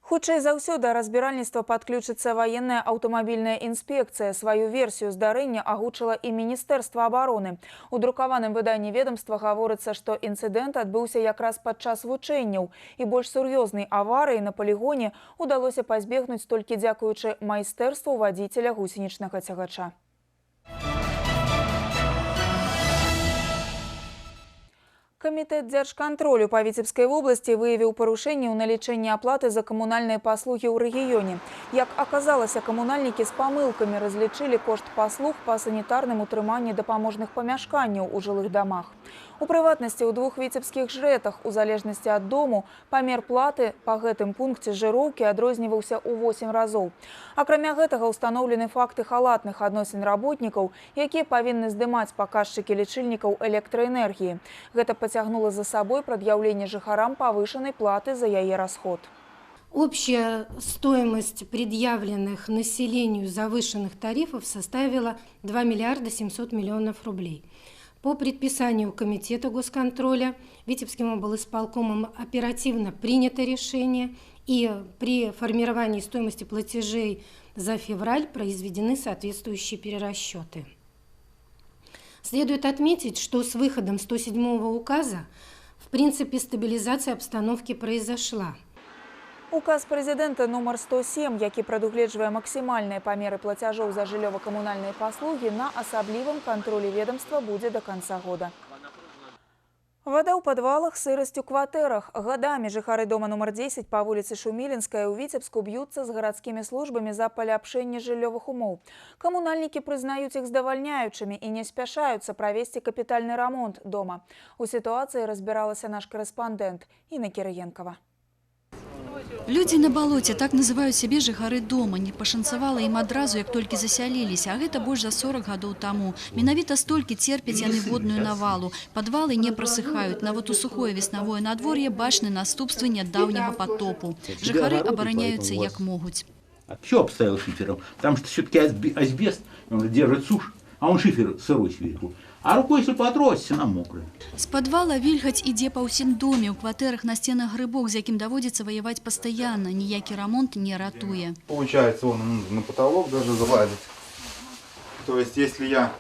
Хутчэй за ўсё да разбіральніцтва падключыцца ваенная аўтамабільная інспекцыя. Сваю версію здарэння агучыла і Міністэрства абароны. У друкаваным выданні ведомства гаворыцца, што інцыдэнт адбыўся якраз падчас вучэнняў. І больш сур'ёзнай аварыі на палігоне удалося пазбегнуць толькі дзякуючы майстэрству вадзіцеля гусенічнага цягача. Камітэт дзяржкантролю па Віцебскай вобласці выявіў парушэнні ў налічэнні аплаты за камунальныя паслугі ў рэгіёне. Як аказалася, камунальнікі з памылкамі разлічылі кошт паслуг па санітарным утрыманні дапаможных памяшканняў у жылых дамах. У прыватнасці, у 2 віцебскіх жрэтах, у залежнасці ад дому, памер платы па гэтым пункце жыроўкі адрозніваўся ў 8 разоў. Акрамя гэтага ўстаноўлены факты халатных адносін работнікаў, якія павінны здымаць паказчыкі лічыльнікаў электраэнергіі. Гэта потягнуло за собой предъявление жыхарам повышенной платы за яе расход. Общая стоимость предъявленных населению завышенных тарифов составила 2 миллиарда 700 миллионов рублей. По предписанию Комитета госконтроля Витебским облисполкомом оперативно принято решение, и при формировании стоимости платежей за февраль произведены соответствующие перерасчеты. Следует отметить, что с выходом 107-го указа в принципе стабилизация обстановки произошла. Указ президента номер 107, які прадугледжвае максімальныя памеры плацяжоў за жыллёва-камунальныя паслугі, на асаблівым кантролі ведомства будзе до конца года. Вода ў падвалах, сырасць у кватэрах. Гадамі жыхары дома номер 10 па вуліцы Шумілінская ў Віцебску б'юцца з гарадскімі службамі за паляпшэнне жыллёвых умоў. Камунальнікі прызнаюць іх здавальняючымі і не спяшаюцца правесці капітальны рамонт дома. У сітуацыі разбіралася наш корэспандэнт Інна Кірыенкава. Люди на болоте, так называют себе жыхары дома. Не пашанцавала им адразу, як толькі засяліліся, а гэта больш за 40 гадоў таму. Менавіта столькі церпяць яны водную навалу. Падвалы не просыхаюць. Нават у сухое веснавое надвор'е бачны наступствы нядаўняга потопу. Жыхары абараняюцца як могуць. Все обставил шифером, потому что все-таки асбест, он держит сушь, а он шифер сырой сверху. А рукой, если потрось, она мокрая. С подвала вільгаць ідзе па ўсім доме. У кватэрах на стенах грыбок, з якім даводзіцца воевать постоянно. Ніякі ремонт не ратуе. Получается, он на потолок даже залазит. То есть, если я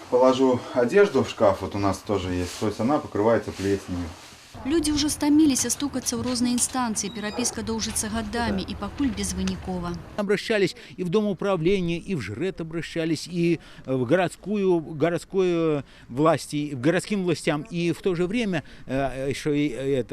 положу одежду в шкаф, вот у нас тоже есть, то есть она покрывается плесенью. Людзі ўжо стаміліся стукацца ў розныя інстанцыі, перапіска доўжыцца гадамі і пакуль безвынікова. Обращались и в Дом управления, и в ЖРЭТ обращались, и в городскую власти, и в городским властям, и в то же время еще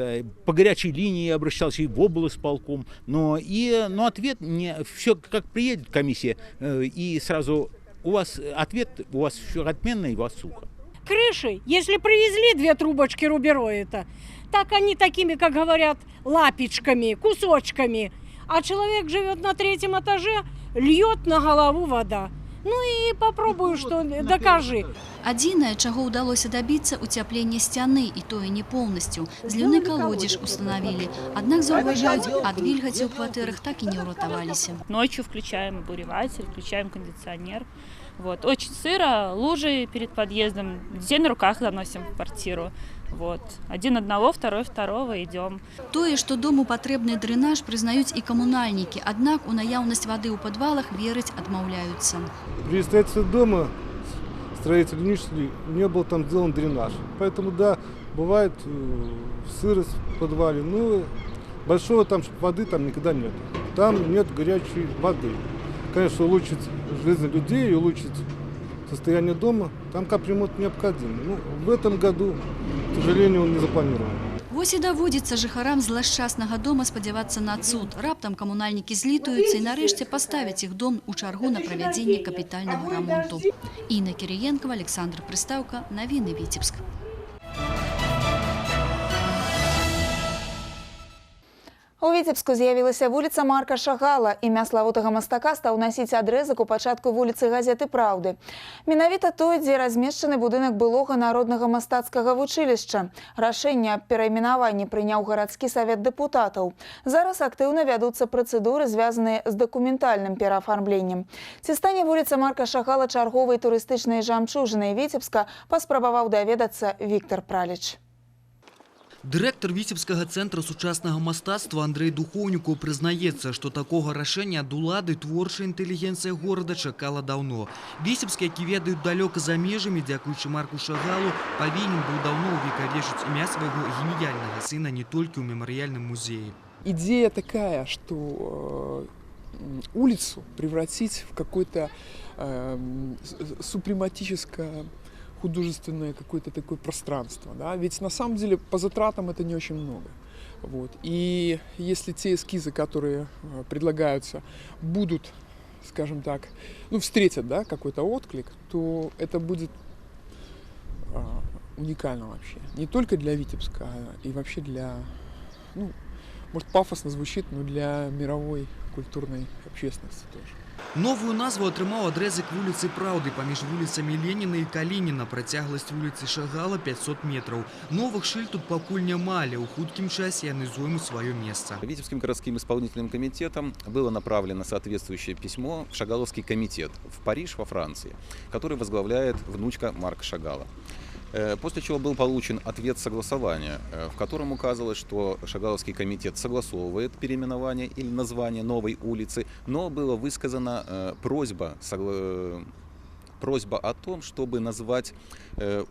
по горячей линии обращался, и в облсполком. Но ответ не все как приедет комиссия, и сразу у вас ответ, у вас все отменно, и у вас сухо. Крыши, если привезли 2 трубочки рубероида, так они такими, как говорят, лапичками, кусочками. А человек живет на 3-м этаже, льет на голову вода. Ну и попробую, что докажи. Адзінае, чаго ўдалося дабіцца – уцяпленне сцяны, і тое не поўнасцю. Зліўны калодзеж установілі. Аднак заўважаюць, ад вільгаці ў кватэрах так і не ўратаваліся. Ночью включаем обогреватель, включаем кондиционер. Вот. Очень сыро, лужи перед подъездом. Детей на руках заносим в квартиру. Вот. Один одного, второй второго, идем. Тое, што дому патрэбны дрэнаж, прызнаюць і камунальнікі. Аднак у наяўнасць вады ў падвалах верыць адмаўляюцца. При строительстве дома строитель не был там сделан дренаж. Поэтому, да, бывает сырость в подвале, но большого там воды там никогда нет. Там нет горячей воды. Конечно, улучшить жизнь людей, улучшить состояние дома, там капремонт необходим. Ну, в этом году, к сожалению, он не запланирован. Вось і даводзіцца жыхарам злашчаснага дома спадзявацца на цуд. Раптам камунальнікі злітуюцца і нарэшце паставяць іх дом у чаргу на правядзенне капітальнага рамонту. Інна Кіріенкова, Александр Прыстаўка, навіны Віцебск. У Віцебску з'явілася вуліца Марка Шагала. Імя славутага мастака стаў насіць адрэзак у пачатку вуліцы газеты «Праўды». Менавіта той, дзе размешчаны будынак былога народнага мастацкага вучылішча. Рашэнне аб перайменаванні прыняў гарадскі савет дэпутатаў. Зараз актыўна вядуцца працэдуры, звязаныя з дакументальным пераафармленнем. Ці стане вуліца Марка Шагала чарговай турыстычнай жамчужынай Віцебска, паспрабаваў даведацца Віктор Праліч. Дырэктар Віцебскага цэнтра сучаснага мастацтва Андрэй Духоўнікаў прызнаецца, што такога рашэння ад улады творчая інтэлігенцыя горада чакала даўно. Віцебск, які ведаюць далёка за межамі, дзякуючы Марку Шагалу, павінен быў даўно увекавечыць імя свайго геніяльнага сына не толькі ў мемарыяльным музеі. Идея такая, что улицу превратить в какое-то супрематическое художественное какое-то такое пространство. Да? Ведь на самом деле по затратам это не очень много. Вот. И если те эскизы, которые предлагаются, будут, скажем так, встретят, да, какой-то отклик, то это будет уникально вообще. Не только для Витебска, а и вообще для, может пафосно звучит, но для мировой культурной общественности тоже. Новую назву атрымаў адрэзак вуліцы Праўды паміж вуліцамі Леніна і Калініна. Працягласць вуліцы Шагала 500 метров. Новых шыль тут пакуль няма, але ў хуткім часе яны зоймуць сваё месца. Витебским городским исполнительным комитетом было направлено соответствующее письмо в Шагаловский комитет в Париж, во Франции, который возглавляет внучка Марка Шагала. После чего был получен ответ согласования, в котором указывалось, что Шагаловский комитет согласовывает переименование или название новой улицы, но была высказана просьба о том, чтобы назвать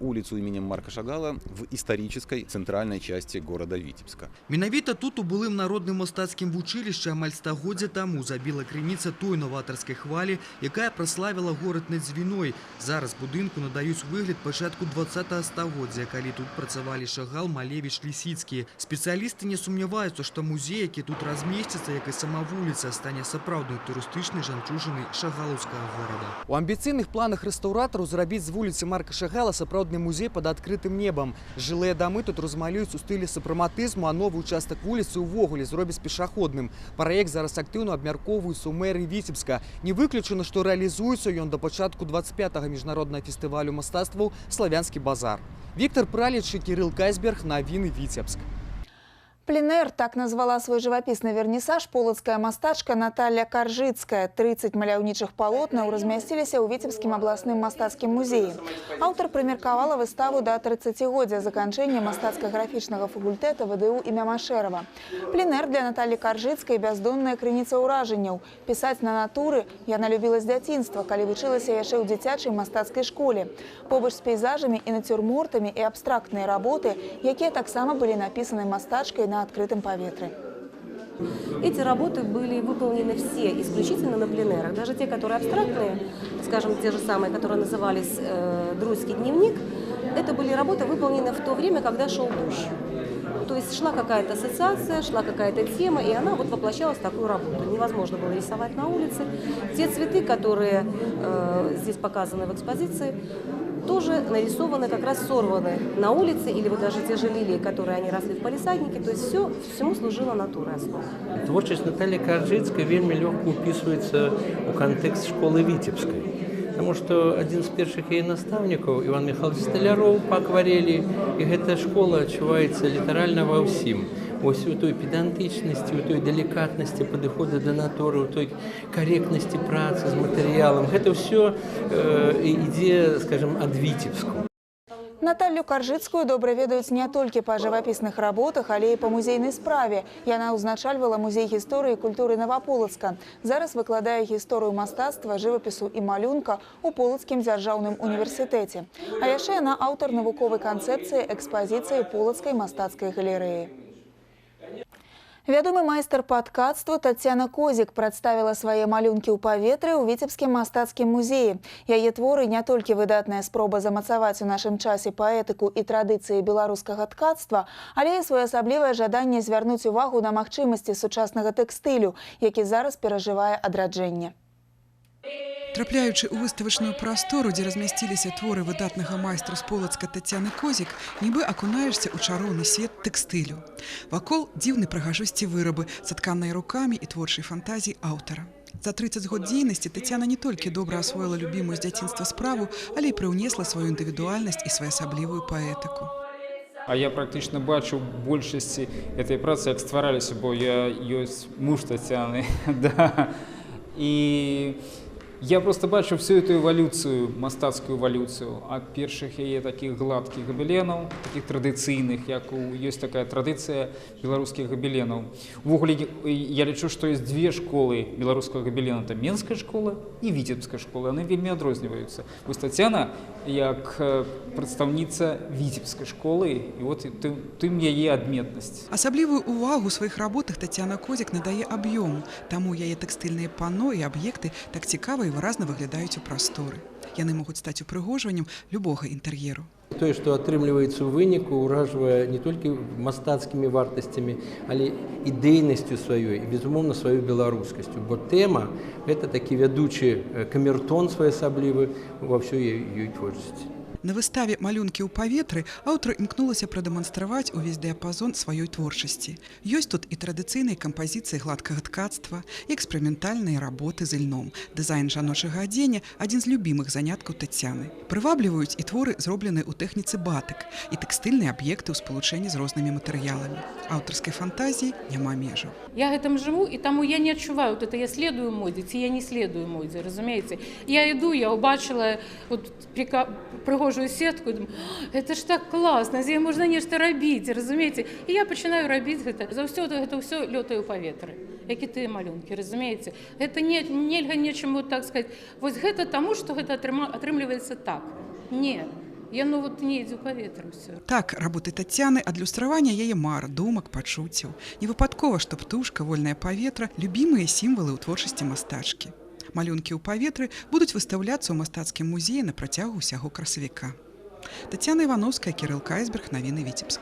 улицу именем Марка Шагала в исторической центральной части города Витебска. Менавіта тут у былым народным мастацкім вучылішчы амаль стагоддзя таму забіла крыніца той новатарскай хвалі, якая праславіла горад надзвіной. Зараз будынку надаюць выгляд пачатку 20-го стагоддзя, калі тут працавалі Шагал, Малевіч, Лісіцкі. Спецыялісты не сумняваюцца, што музей, які тут размесціцца, як і сама вуліца, стане сапраўднай турыстычнай жамчужынай шагалаўскага горада. У амбіцыйных планах рэстаўратараў зрабіць з вуліцы Марка Шагала сапраўдны музей пад адкрытым небам. Жылыя дамы тут размалююць у стылі супрэматызму, а новы участак вуліцы ўвогуле зробяць пешаходным. Праект зараз актыўна абмяркоўваецца ў мэрыі Віцебска. Не выключана, што рэалізуецца ён да пачатку 25-го міжнароднага фестывалю мастацтваў «Славянскі базар». Віктор Праліч і Кірыл Кайсберг, навіны Віцебск. Пленэр, так назвала свой живописный вернисаж полацкая мастачка Наталья Каржыцкая. 30 маляўнічых палотнаў размясціліся ў Віцебскім абласным мастацкім музеі. Аўтар прымеркавала выставу да 30-годдзя заканчэння мастацка-графічнага факультэта ВДУ імя Машэрава. Пленэр для Натальі Каржыцкай бяздонная крыніца ўражанняў. Пісаць на натуры яна любіла з дзяцінства, калі вучылася яшчэ ў дзіцячай мастацкай школе. Побач з пейзажамі і нацюрмортамі і абстрактныя работы, якія таксама былі напісаны мастачкай на открытом поветре. Эти работы были выполнены все исключительно на пленэрах. Даже те, которые абстрактные, скажем, те же самые, которые назывались «Друзский дневник», это были работы, выполнены в то время, когда шел дождь. То есть шла какая-то ассоциация, шла какая-то тема, и она вот воплощалась в такую работу. Невозможно было рисовать на улице. Те цветы, которые здесь показаны в экспозиции, тоже нарисованы, как раз сорваны на улице, или вот даже те же лилии, которые они росли в палисаднике. То есть всему служила натура основа. Творчесть Натальи Каржыцкой вельми легко уписывается в контекст школы Витебской. Потому что один из первых ее наставников, Иван Михайлович Столяров по акварели, и эта школа отчувается литерально во всем. У той педантичности, у той деликатности подхода до натуры, у той корректности працы с материалом. Это все идея, скажем, от Витебского. Наталью Каржыцкую добра ведаюць не толькі па жывапісных работах, але і па музейнай справе. Яна ўзначальвала музей гісторыі і культуры Новополацка. Зараз выкладае гісторыю мастацтва, жывапісу і малюнка ў Полацкім дзяржаўным універсітэце. А яшчэ яна аўтар навуковай канцэпцыі экспазіцыі Полацкай мастацкай галерэі. Вядомы майстар па ткацтву Тацяна Козік прадставіла свае малюнкі ў паветры ў Віцебскім мастацкім музеі. Яе творы не толькі выдатная спроба замацаваць у нашым часе паэтыку і традыцыі беларускага ткацтва, але і своеасаблівае жаданне звярнуць увагу на магчымасці сучаснага тэкстылю, які зараз перажывае адраджэнне. Трапляючы ў выставачную прастору, дзе размясціліся творы выдатнага майстра з Полацка Тацяны Козік, нібы акунаешся ў чароўны свет тэкстылю. Вакол дзіўнай прыгажосці вырабы, затканыя рукамі і творчай фантазіі аўтара. За 30 год дзейнасці Тацяна не толькі добра асвоіла любімую з дзяцінства справу, але і прыўнесла сваю індывідуальнасць і своеасаблівую паэтыку. А я практично бачу большасці этой працы, як ствараліся, бо я ёсць муж Тацяны. Да. І я просто бачу всю эту эволюцию, мастацкую эволюцию, от первых яе таких гладких гобеленов, таких традыцыйных, як есть такая традыцыя беларускіх гобеленов. Увогуле, я лічу, что есть две школы беларускага гобелена, это Менская школа и Витебская школа, они вельмі адрозніваюцца. Вось Тацяна, як прадстаўніца Витебской школы, и вот тым яе адметнасць. Асаблівую увагу ў сваіх работах Тацяна Козік надае аб'ёму, таму яе тэкстыльныя пано і аб'екты так цікава і выразна выглядаюць у прасторы. Яны могуць стаць упрыгожваннем любога інтэр'еру. Тое, што атрымліваецца ў выніку, уражвае не толькі мастацкімі вартасцямі, але ідэйнасцю сваёй і, безумоўна, сваёй беларускасцю. Бо тэма – гэта такі вядучы камертон своеасаблівы ва ўсёй ёй творчасці. На выставе «Малюнкі ў паветры» аўтар імкнулася прадэманстраваць увесь дыяпазон сваёй творчасці. Ёсць тут і традыцыйныя кампазіцыі гладкага ткацтва, і эксперыментальныя работы з ільном. Дызайн жаночага адзення – адзін з любімых заняткаў Тацяны. Прывабліваюць і творы, зробленыя ў тэхніцы батык, і тэкстыльныя аб'екты ў спалучэнні з рознымі матэрыяламі. Аўтарскай фантазіі няма межаў. Я гэтым жыву, і таму я не адчуваю, вот это я следую модзе, ці я не следую модзе, разумееце? Я іду, я ўбачыла вот, прыгожую сетку, думаю, это ж так класна, з ёй можна нешта рабіць, разумееце? І я пачынаю рабіць гэта. Заўсёды гэта ўсё лётае ў паветры, як і тыя малюнкі, разумееце? Гэта нельга нечаму, так сказаць, вось гэта таму, што гэта атрымліваецца так. Не. Яно вот не ідзе ў паветры ўсё. Так, работы Тацяны – адлюстраванне яе мар, думак, пачуццяў. Не выпадкова, што птушка, вольнае паветра – любімыя сімвалы ў творчасці мастачкі. Малюнкі ў паветры будуць выстаўляцца ў мастацкім музеі на працягу ўсяго красавіка. Тацяна Івановская, Кірыл Кайсберг, навіны Віцебск.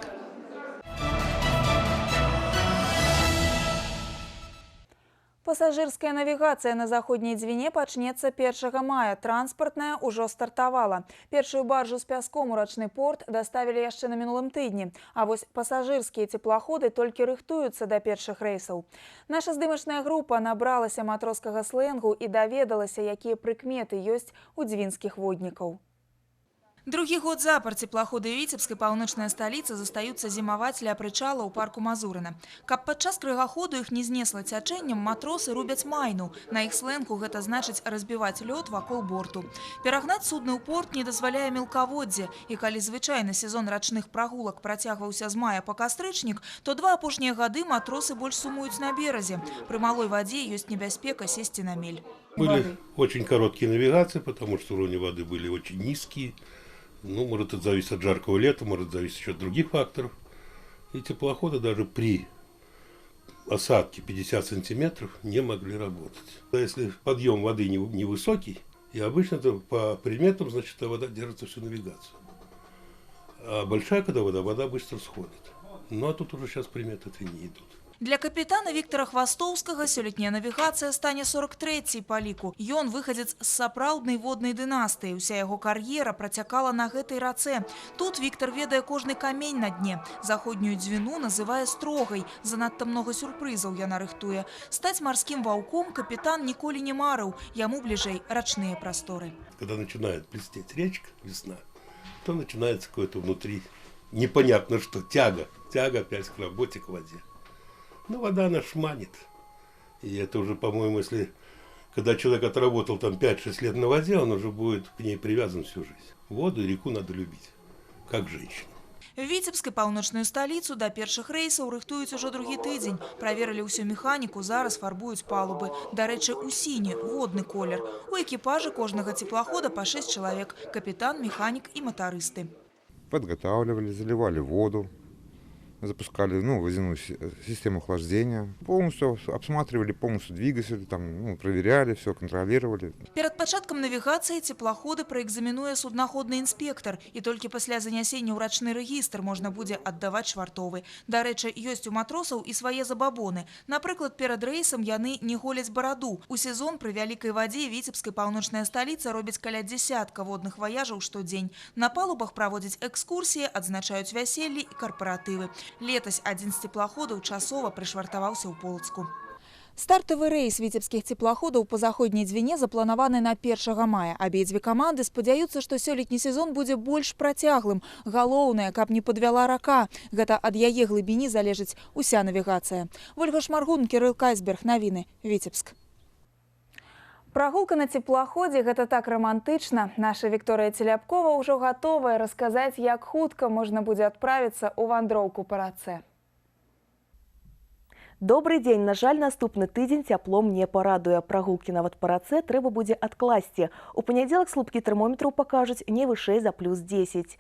Пасажырская навігацыя на заходняй Двіне пачнецца 1 мая. Транспартная ўжо стартавала. Першую баржу з пяском у рачны порт даставілі яшчэ на мінулым тыдні. А вось пасажырскія цеплаходы толькі рыхтуюцца да першых рэйсаў. Наша здымачная група набралася матроскага сленгу і даведалася, якія прыкметы ёсць у двінскіх воднікаў. Другі год запар теплоходы Віцебскай паўночная сталіца застаюцца зімаваць ля прычала ў парку Мазурына. Каб падчас крыгаходу іх не знесла цячэннем, матросы рубяць майну. На іх сленгу гэта значыць разбіваць лёд вакол борту. Перагнаць судны ў порт не дазваляе мелкаводдзе. І калі звычайны сезон рачных прагулак працягваўся з мая па кастрычнік, то 2 апошнія гады матросы больш сумуюць на беразе. Пры малой вадзе ёсць небяспека сесці на мель. Были очень короткие навигации, потому что уровни воды были очень низкие. Ну, может, это зависит от жаркого лета, может, зависит еще от других факторов. И теплоходы даже при осадке 50 сантиметров не могли работать. Если подъем воды невысокий, и обычно это по предметам, значит, вода держится всю навигацию. А большая, когда вода быстро сходит. Ну, а тут уже сейчас приметы не идут. Для капітана Віктора Хвастоўскага сёлетняя навігацыя стане 43-й па ліку. Ён выхадзец з сапраўднай воднай дынастыі. Уся яго кар'ера працякала на гэтай рацэ. Тут Віктор ведае кожны камень на дне. Заходнюю дзвіну называе строгай. Занадта много сюрпрызаў яна рыхтуе. Стаць марскім ваўком капітан ніколі не марыў. Яму бліжэй рачныя прасторы. Когда начинает блестеть речка, весна, то начинается какое-то внутри непонятно что. Тяга опять к работе, к воде. Но вода она шманит. И это уже, по-моему, если когда человек отработал там 5-6 лет на воде, он уже будет к ней привязан всю жизнь. Воду и реку надо любить, как женщину. В Віцебскай паўночную сталіцу да першых рэйсаў рыхтуюць ужо другі тыдзень. Праверылі ўсю механіку, зараз фарбуюць палубы. Дарэчы, у сіні, водны колер. У экіпажы кожнага теплохода по 6 чалавек. Капітан, механік і матарысты. Подготавливали, заливали воду. Запускали водяную систему охлаждения, полностью обсматривали полностью двигатель, проверяли все, контролировали. Перед пачаткам навігацыі теплоходы праэкзаменуе суднаходны інспектор, і толькі пасля занясення ў рачны рэгістр можна будзе аддаваць швартовы. Дарэчы, ёсць у матросаў і свае забабоны. Напрыклад, перад рэйсам яны не голяць бараду. У сезон пры вялікай вадзе Віцебскай паўночная сталіца робіць каля дзесятка водных ваяжаў штодзень. На палубах праводзяць экскурсіі, адзначаюць вяселлі і карпаратывы. Летась адзін з теплоходаў часова прышвартаваўся ў Полацку. Стартавы рэйс віцебскіх теплоходаў па заходняй дзвіне запланаваны на 1 мая. Абедзве каманды спадзяюцца, што сёлетні сезон будзе больш працяглым. Галоўнае, каб не падвяла рака. Гэта ад яе глыбіні залежыць уся навігацыя. Вольга Шмаргун, Кірыл Кайсберг, навіны, Віцебск. Прагулка на теплоходе – гэта так романтычна. Наша Вікторыя Целябкова ўжо гатовая расказаць, як хутка можна будзе адправіцца ў вандроўку па рацэ. Добрый день. На жаль, наступны тыдзень цяплом не парадуе. Прагулкі нават па рацэ трэба будзе адкласці. У панядзелак слупкі тэрмометраў пакажуць не вышэй за плюс 10.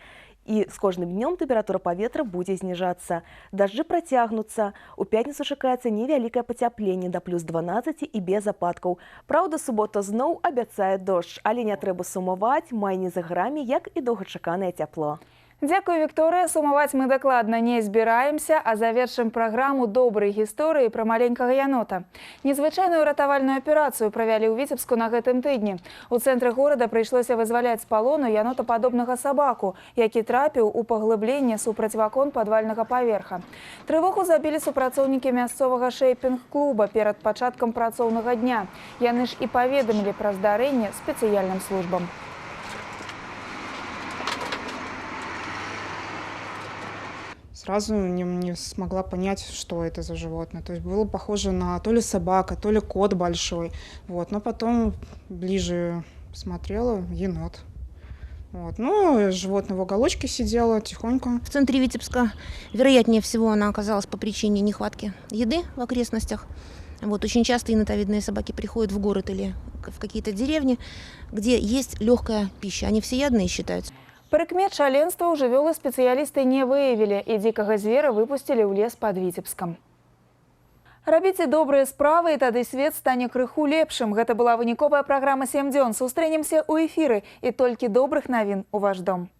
І з кожным днём тэмпература паветра будзе зніжацца. Дажджы працягнуцца. У пятніцу чакаецца невялікае пацяпленне да плюс 12 і без ападкаў. Праўда, субота зноў абяцае дождж, але не трэба сумаваць, май не за грамі, як і доўгачаканае цяпло. Дзякуй, Вікторыя. Сумаваць мы дакладна не збіраемся, а завершым праграму добрай гісторыі пра маленькага янота. Незвычайную ратавальную аперацыю правялі ў Віцебску на гэтым тыдні. У цэнтры горада прыйшлося вызваляць з палону янотападобнага сабаку, які трапіў у паглыбленне супрацьвакон падвальнага паверха. Трывогу забілі супрацоўнікі мясцовага шэйпінг-клуба перад пачаткам працоўнага дня. Яны ж і паведамілі пра здарэнне спецыяльным службам. Сразу не смогла понять, что это за животное. То есть было похоже на то ли собака, то ли кот большой. Но потом ближе смотрела — енот. Животное в уголочке сидело тихонько. В центре Витебска, вероятнее всего, она оказалась по причине нехватки еды в окрестностях. Очень часто енотовидные собаки приходят в город или в какие-то деревни, где есть легкая пища. Они всеядные считаются. Прыкмет шаленства ў жывёлы спецыялісты не выявілі і дзікага звера выпусцілі ў лес пад Віцебскам. Рабіце добрыя справы, і тады свет стане крыху лепшым. Гэта была выніковая праграма «7 дзён». Сустрэнемся ў эфіры і толькі добрых навін у ваш дом.